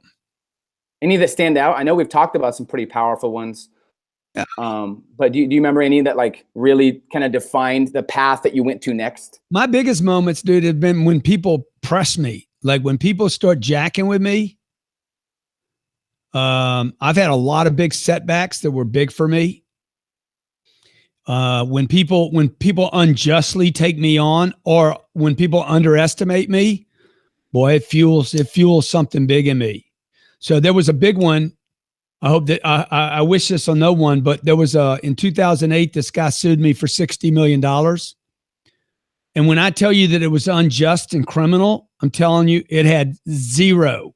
Any that stand out? I know we've talked about some pretty powerful ones. Yeah. But do you remember any that like really kind of defined the path that you went to next? My biggest moments, dude, have been when people press me. Like when people start jacking with me. I've had a lot of big setbacks that were big for me. When people unjustly take me on, or when people underestimate me, boy, it fuels something big in me. So there was a big one. I hope that I wish this on no one, but there was in 2008, this guy sued me for $60 million. And when I tell you that it was unjust and criminal, I'm telling you, it had zero.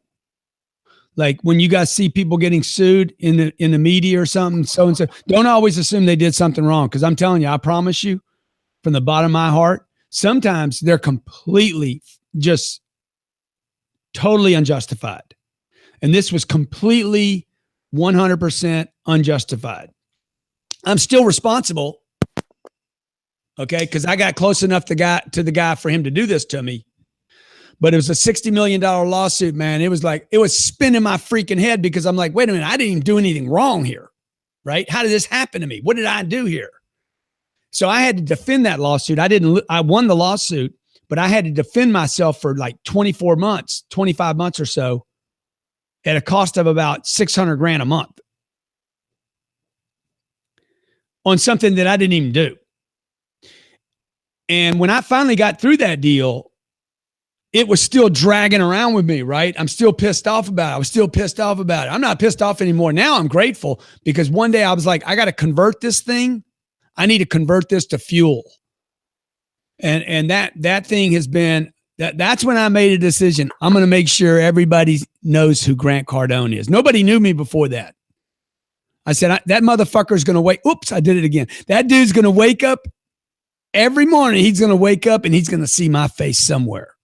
Like when you guys see people getting sued in the media or something, so and so, don't always assume they did something wrong. Because I'm telling you, I promise you, from the bottom of my heart, sometimes they're completely just totally unjustified. And this was completely 100% unjustified. I'm still responsible, okay? Because I got close enough to the guy for him to do this to me. But it was a $60 million lawsuit, man. It was spinning my freaking head, because I'm like, wait a minute, I didn't even do anything wrong here, right? How did this happen to me? What did I do here? So I had to defend that lawsuit. I won the lawsuit, but I had to defend myself for like 25 months or so, at a cost of about $600,000 a month on something that I didn't even do. And when I finally got through that deal, it was still dragging around with me, right? I'm still pissed off about it. I was still pissed off about it. I'm not pissed off anymore. Now I'm grateful, because one day I was like, I got to convert this thing. I need to convert this to fuel. And that thing has been, that's when I made a decision. I'm going to make sure everybody knows who Grant Cardone is. Nobody knew me before that. I said, that motherfucker's going to wake. Oops, I did it again. That dude's going to wake up every morning. He's going to wake up and he's going to see my face somewhere.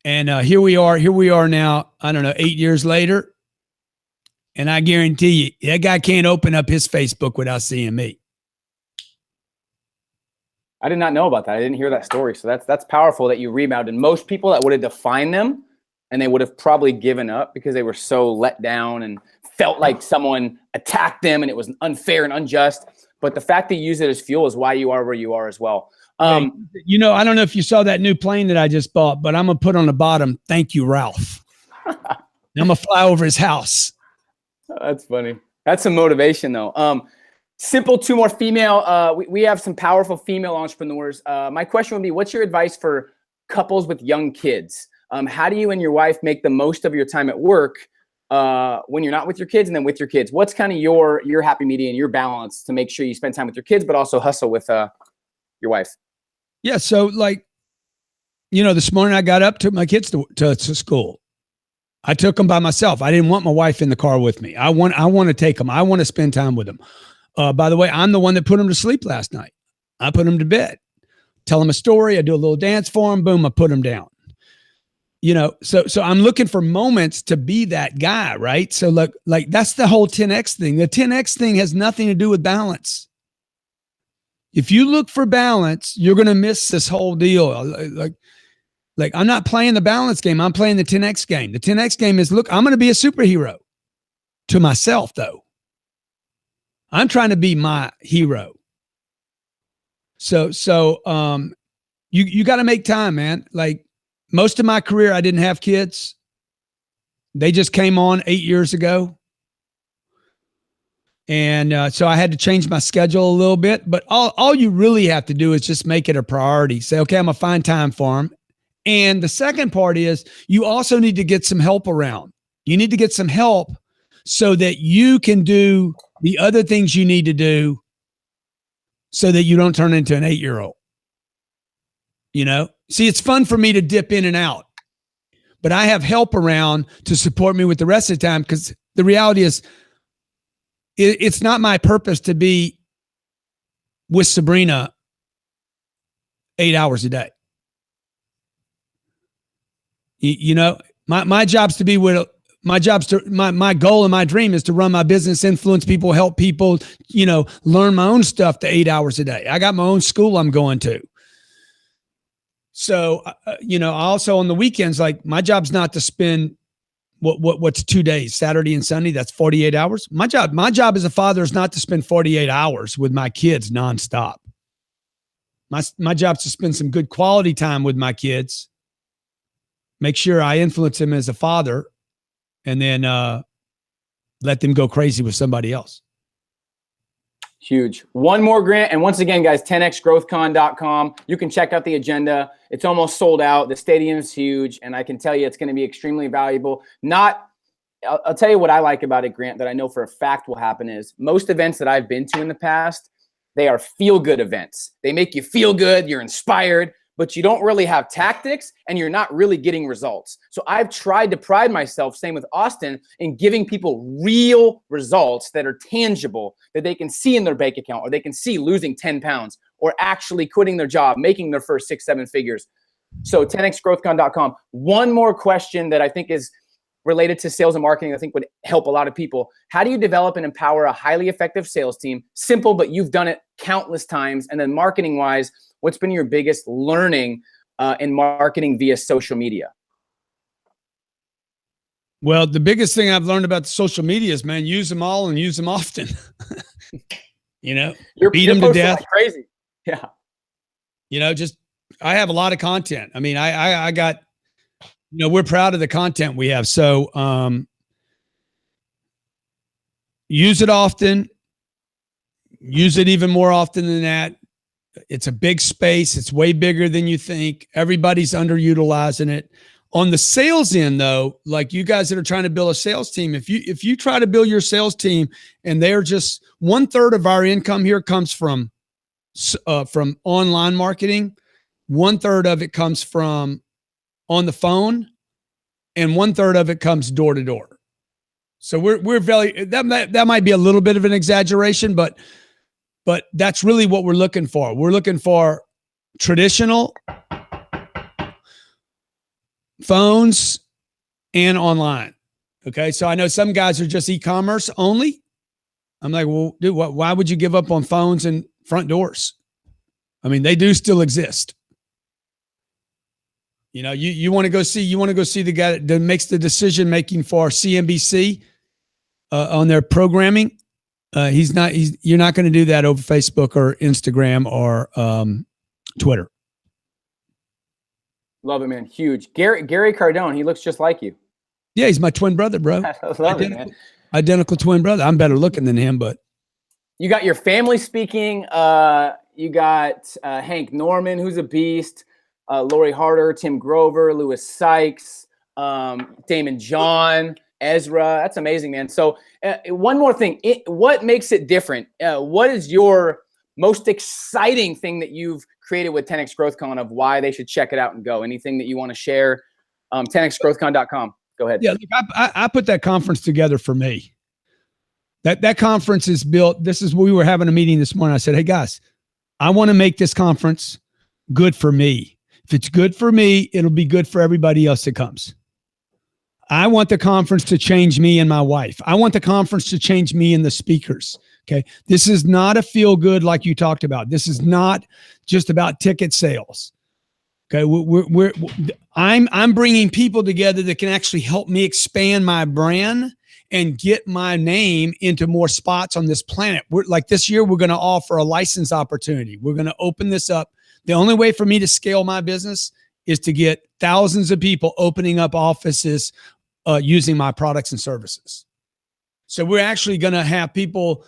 And here we are now, I don't know, 8 years later. And I guarantee you, that guy can't open up his Facebook without seeing me. I did not know about that. I didn't hear that story. So that's powerful that you rebounded. Most people, that would have defined them, and they would have probably given up because they were so let down and felt like someone attacked them and it was unfair and unjust. But the fact that you use it as fuel is why you are where you are as well. I don't know if you saw that new plane that I just bought, but I'm going to put on the bottom, thank you, Ralph. I'm going to fly over his house. That's funny. That's some motivation, though. Simple, two more female. We have some powerful female entrepreneurs. My question would be, what's your advice for couples with young kids? How do you and your wife make the most of your time at work when you're not with your kids, and then with your kids? What's kind of your happy medium, your balance to make sure you spend time with your kids, but also hustle with your wife? Yeah. So this morning I got up, took my kids to school. I took them by myself. I didn't want my wife in the car with me. I want to take them. I want to spend time with them. By the way, I'm the one that put them to sleep last night. I put them to bed, tell them a story. I do a little dance for them. Boom. I put them down. So I'm looking for moments to be that guy, right? So like that's the whole 10X thing. The 10X thing has nothing to do with balance. If you look for balance, you're going to miss this whole deal. Like, I'm not playing the balance game. I'm playing the 10X game. The 10X game is, look, I'm going to be a superhero to myself, though. I'm trying to be my hero. So you got to make time, man. Like, most of my career, I didn't have kids. They just came on 8 years ago. And so I had to change my schedule a little bit. But all you really have to do is just make it a priority. Say, okay, I'm going to find time for them. And the second part is you also need to get some help around. You need to get some help so that you can do the other things you need to do so that you don't turn into an 8-year-old. You know, see, it's fun for me to dip in and out, but I have help around to support me with the rest of the time, because the reality is it's not my purpose to be with Sabrina 8 hours a day. You know, my job's to be with, my goal and my dream is to run my business, influence people, help people, you know, learn my own stuff to 8 hours a day. I got my own school I'm going to. So, you know, also on the weekends, like, my job's not to spend what's 2 days, Saturday and Sunday. That's 48 hours. My job as a father is not to spend 48 hours with my kids nonstop. My job's to spend some good quality time with my kids. Make sure I influence them as a father, and then let them go crazy with somebody else. Huge. One more, Grant. And once again, guys, 10xgrowthcon.com. You can check out the agenda. It's almost sold out. The stadium's huge. And I can tell you it's going to be extremely valuable. I'll tell you what I like about it, Grant, that I know for a fact will happen is most events that I've been to in the past, they are feel-good events. They make you feel good. You're inspired, but you don't really have tactics and you're not really getting results. So I've tried to pride myself, same with Austin, in giving people real results that are tangible, that they can see in their bank account, or they can see losing 10 pounds or actually quitting their job, making their first 6-7 figures. So 10xgrowthcon.com. One more question that I think is related to sales and marketing, I think would help a lot of people. How do you develop and empower a highly effective sales team? Simple, but you've done it countless times. And then marketing wise, what's been your biggest learning in marketing via social media? Well, the biggest thing I've learned about the social media is, man, use them all and use them often. You know, beat them to death. Like crazy. Yeah. You know, I have a lot of content. I mean, I got, you know, we're proud of the content we have. So use it often. Use it even more often than that. It's a big space. It's way bigger than you think. Everybody's underutilizing it. On the sales end, though, like you guys that are trying to build a sales team, if you try to build your sales team and they're just 1/3 of our income here comes from online marketing, 1/3 of it comes from on the phone, and 1/3 of it comes door to door. So we're very, that might be a little bit of an exaggeration, but that's really what we're looking for. We're looking for traditional phones and online. Okay. So I know some guys are just e-commerce only. I'm like, well, dude, why would you give up on phones and front doors? I mean, they do still exist. You know, you want to go see the guy that makes the decision making for CNBC on their programming. You're not going to do that over Facebook or Instagram or Twitter. Love it, man. Huge. Gary Cardone, he looks just like you. Yeah, he's my twin brother, bro. I love it, man. Identical twin brother. I'm better looking than him, but. You got your family speaking. You got Hank Norman, who's a beast. Lori Harder, Tim Grover, Louis Sykes, Damon John, Ezra. That's amazing, man. So one more thing. What makes it different? What is your most exciting thing that you've created with 10X GrowthCon of why they should check it out and go? Anything that you want to share? 10xgrowthcon.com. Go ahead. Yeah, look, I put that conference together for me. That conference is built. We were having a meeting this morning. I said, hey guys, I want to make this conference good for me. If it's good for me, it'll be good for everybody else that comes. I want the conference to change me and my wife. I want the conference to change me and the speakers. Okay. This is not a feel good like you talked about. This is not just about ticket sales. Okay. I'm bringing people together that can actually help me expand my brand and get my name into more spots on this planet. We're like this year, we're going to offer a license opportunity. We're going to open this up. The only way for me to scale my business is to get thousands of people opening up offices using my products and services. So we're actually going to have people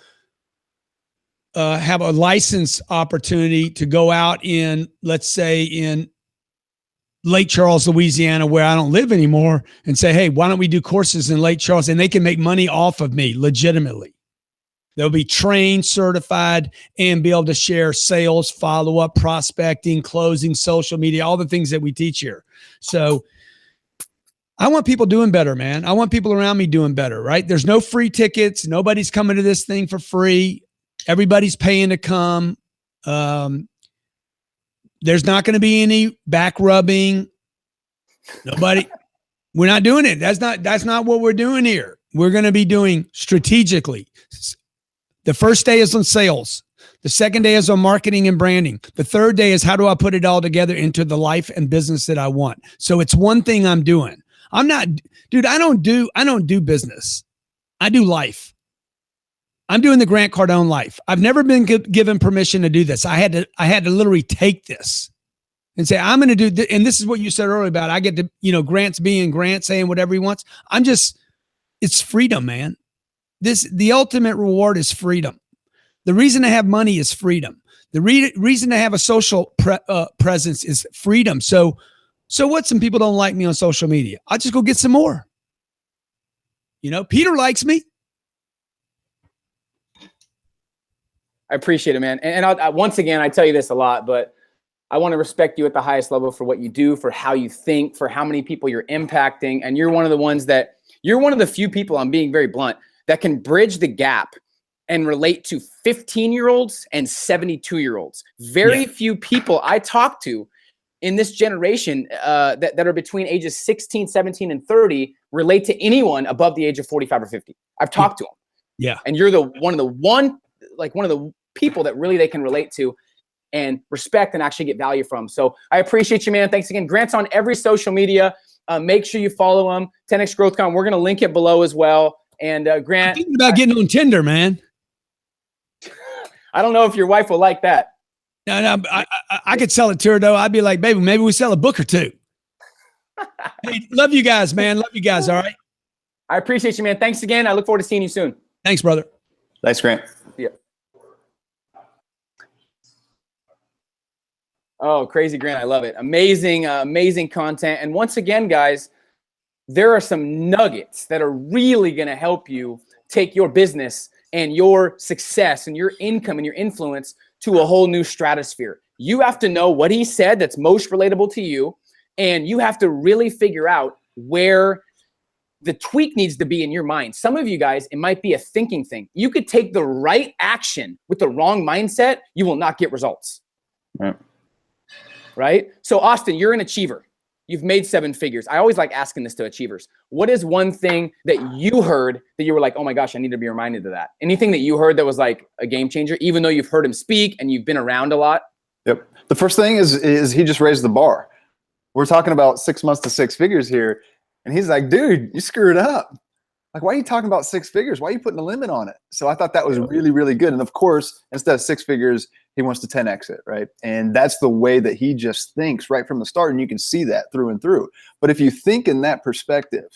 have a license opportunity to go out in, let's say, in Lake Charles, Louisiana, where I don't live anymore, and say, hey, why don't we do courses in Lake Charles? And they can make money off of me legitimately. They'll be trained, certified, and be able to share sales, follow-up, prospecting, closing, social media, all the things that we teach here. So I want people doing better, man. I want people around me doing better, right? There's no free tickets. Nobody's coming to this thing for free. Everybody's paying to come. There's not going to be any back rubbing. Nobody. We're not doing it. That's not what we're doing here. We're going to be doing strategically. The first day is on sales. The second day is on marketing and branding. The third day is how do I put it all together into the life and business that I want? So it's one thing I'm doing. I'm not, dude, I don't do business. I do life. I'm doing the Grant Cardone life. I've never been given permission to do this. I had to literally take this and say, I'm going to do and this is what you said earlier about, I get to, Grant's being Grant, saying whatever he wants. It's freedom, man. The ultimate reward is freedom. The reason to have money is freedom. The reason to have a social presence is freedom. So what? Some people don't like me on social media. I'll just go get some more. Peter likes me. I appreciate it, man. And once again, I tell you this a lot, but I want to respect you at the highest level for what you do, for how you think, for how many people you're impacting. And you're one of the few people, I'm being very blunt, that can bridge the gap and relate to 15-year-olds and 72-year-olds. Very few people I talk to in this generation that are between ages 16, 17, and 30 relate to anyone above the age of 45 or 50. I've talked to them. Yeah. And you're one of the people that really they can relate to and respect and actually get value from. So I appreciate you, man. Thanks again. Grant's on every social media. Make sure you follow him. 10X GrowthCon. We're going to link it below as well. And Grant, I'm thinking about getting on Tinder, man. I don't know if your wife will like that. No, I could sell it to her though. I'd be like, baby, maybe we sell a book or two. Hey, love you guys, man. Love you guys. All right. I appreciate you, man. Thanks again. I look forward to seeing you soon. Thanks, brother. Thanks, Grant. Yeah. Oh, crazy Grant. I love it. Amazing, amazing content. And once again, guys, there are some nuggets that are really going to help you take your business and your success and your income and your influence to a whole new stratosphere. You have to know what he said that's most relatable to you. And you have to really figure out where the tweak needs to be in your mind. Some of you guys, it might be a thinking thing. You could take the right action with the wrong mindset. You will not get results. Right? So Austin, you're an achiever. You've made 7 figures. I always like asking this to achievers. What is one thing that you heard that you were like, oh my gosh, I need to be reminded of that? Anything that you heard that was like a game changer, even though you've heard him speak and you've been around a lot? Yep. The first thing is he just raised the bar. We're talking about 6 months to 6 figures here. And he's like, dude, you screwed up. Like, why are you talking about 6 figures? Why are you putting a limit on it? So I thought that was really, really good. And of course, instead of 6 figures, he wants to 10X it, right? And that's the way that he just thinks right from the start. And you can see that through and through. But if you think in that perspective,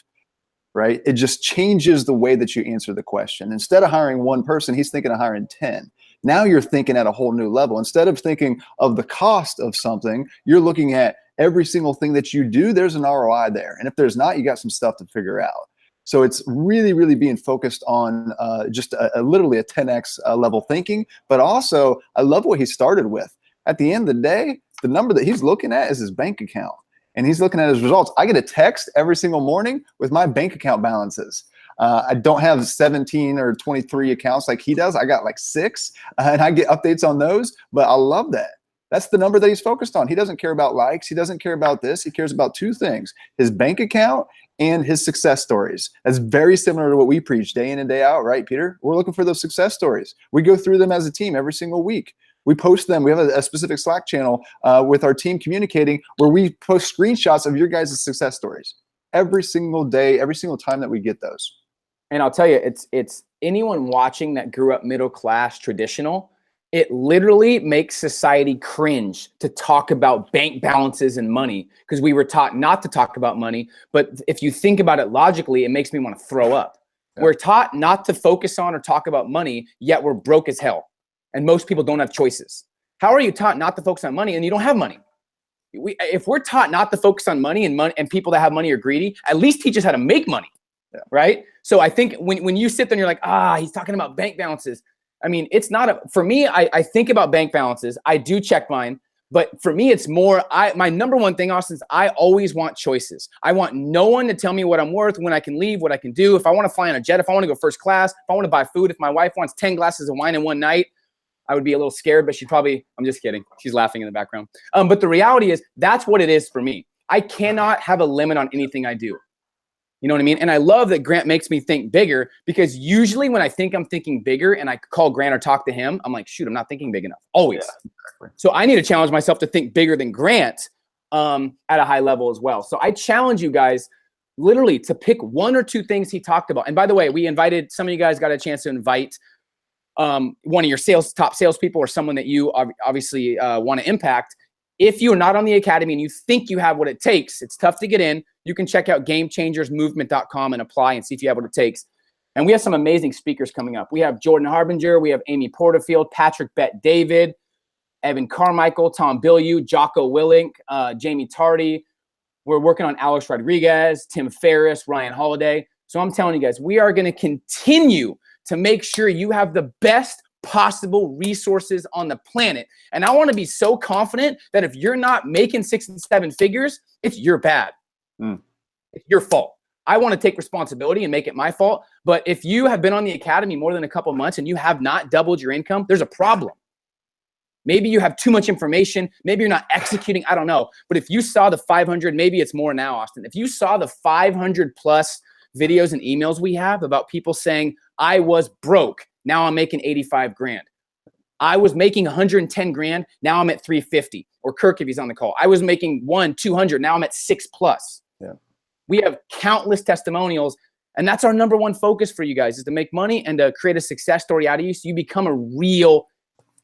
right, it just changes the way that you answer the question. Instead of hiring one person, he's thinking of hiring 10. Now you're thinking at a whole new level. Instead of thinking of the cost of something, you're looking at every single thing that you do, there's an ROI there. And if there's not, you got some stuff to figure out. So it's really, really being focused on just literally a 10X level thinking. But also, I love what he started with. At the end of the day, the number that he's looking at is his bank account. And he's looking at his results. I get a text every single morning with my bank account balances. I don't have 17 or 23 accounts like he does. I got like 6, and I get updates on those. But I love that. That's the number that he's focused on. He doesn't care about likes. He doesn't care about this. He cares about 2 things, his bank account and his success stories. That's very similar to what we preach day in and day out, right, Peter? We're looking for those success stories. We go through them as a team every single week. We post them. We have a specific Slack channel with our team communicating where we post screenshots of your guys' success stories every single day, every single time that we get those. And I'll tell you, it's anyone watching that grew up middle class, traditional, it literally makes society cringe to talk about bank balances and money because we were taught not to talk about money. But if you think about it logically, it makes me want to throw up. Yeah. We're taught not to focus on or talk about money, yet we're broke as hell. And most people don't have choices. How are you taught not to focus on money and you don't have money? If we're taught not to focus on money and people that have money are greedy, at least teach us how to make money, right? So I think when you sit there and you're like, he's talking about bank balances. I mean, it's not for me, I think about bank balances. I do check mine, but for me, it's more, my number one thing, Austin, is I always want choices. I want no one to tell me what I'm worth, when I can leave, what I can do. If I want to fly on a jet, if I want to go first class, if I want to buy food, if my wife wants 10 glasses of wine in one night, I would be a little scared, but I'm just kidding. She's laughing in the background. But the reality is that's what it is for me. I cannot have a limit on anything I do. You know what I mean? And I love that Grant makes me think bigger because usually when I think I'm thinking bigger and I call Grant or talk to him, I'm like, shoot, I'm not thinking big enough. Always. Yeah, exactly. So I need to challenge myself to think bigger than Grant at a high level as well. So I challenge you guys literally to pick one or two things he talked about. And by the way, we invited, some of you guys got a chance to invite one of your top salespeople or someone that you obviously want to impact. If you're not on the academy and you think you have what it takes, it's tough to get in. You can check out gamechangersmovement.com and apply and see if you have what it takes. And we have some amazing speakers coming up. We have Jordan Harbinger, we have Amy Porterfield, Patrick Bet-David, Evan Carmichael, Tom Bilyeu, Jocko Willink, Jamie Tardy. We're working on Alex Rodriguez, Tim Ferriss, Ryan Holiday. So I'm telling you guys, we are going to continue to make sure you have the best possible resources on the planet. And I want to be so confident that if you're not making 6 and 7 figures, it's your bad. It's your fault. I want to take responsibility and make it my fault. But if you have been on the academy more than a couple months and you have not doubled your income, there's a problem. Maybe you have too much information. Maybe you're not executing. I don't know. But if you saw the 500, maybe it's more now, Austin. If you saw the 500 plus videos and emails we have about people saying, I was broke, now I'm making 85 grand. I was making 110 grand, now I'm at 350. Or Kirk, if he's on the call. I was making 200, now I'm at 6+. Yeah. We have countless testimonials, and that's our number one focus for you guys, is to make money and to create a success story out of you so you become a real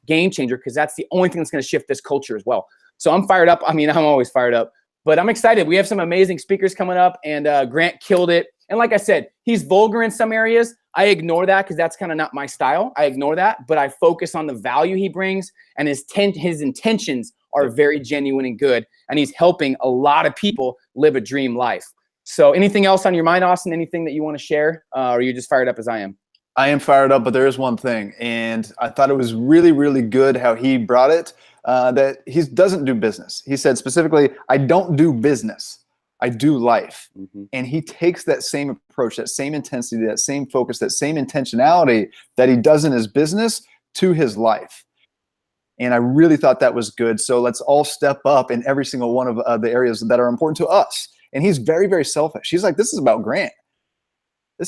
game changer, because that's the only thing that's going to shift this culture as well. So I'm fired up. I mean, I'm always fired up, but I'm excited. We have some amazing speakers coming up, and Grant killed it. And like I said, he's vulgar in some areas. I ignore that because that's kind of not my style. I ignore that, but I focus on the value he brings, and his intentions are very genuine and good, and he's helping a lot of people live a dream life. So anything else on your mind, Austin? Anything that you want to share? Or are you just fired up as I am? I am fired up, but there is one thing, and I thought it was really, really good how he brought it, that he doesn't do business. He said specifically, I don't do business. I do life. Mm-hmm. And he takes that same approach, that same intensity, that same focus, that same intentionality that he does in his business to his life. And I really thought that was good. So let's all step up in every single one of the areas that are important to us. And he's very, very selfish. He's like, this is about Grant.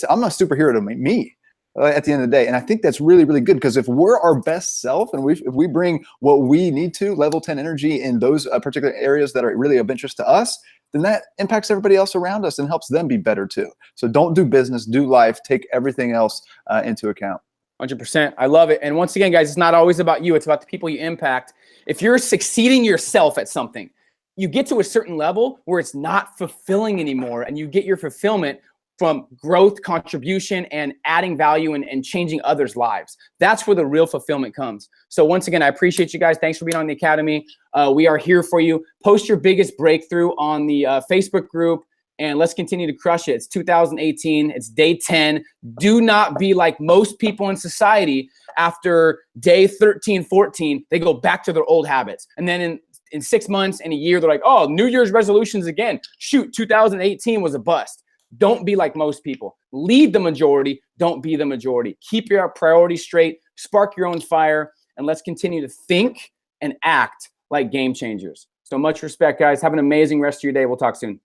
I'm a superhero to me at the end of the day. And I think that's really, really good, because if we're our best self and if we bring what we need to, level 10 energy in those particular areas that are really of interest to us, then that impacts everybody else around us and helps them be better too. So don't do business, do life, take everything else into account. 100%. I love it. And once again, guys, it's not always about you. It's about the people you impact. If you're succeeding yourself at something, you get to a certain level where it's not fulfilling anymore, and you get your fulfillment from growth, contribution, and adding value and changing others' lives. That's where the real fulfillment comes. So once again, I appreciate you guys. Thanks for being on the Academy. We are here for you. Post your biggest breakthrough on the Facebook group, and let's continue to crush it. It's 2018. It's day 10. Do not be like most people in society. After day 13, 14, they go back to their old habits. And then in 6 months and a year, they're like, oh, New Year's resolutions again. Shoot, 2018 was a bust. Don't be like most people. Lead the majority. Don't be the majority. Keep your priorities straight. Spark your own fire. And let's continue to think and act like game changers. So much respect, guys. Have an amazing rest of your day. We'll talk soon.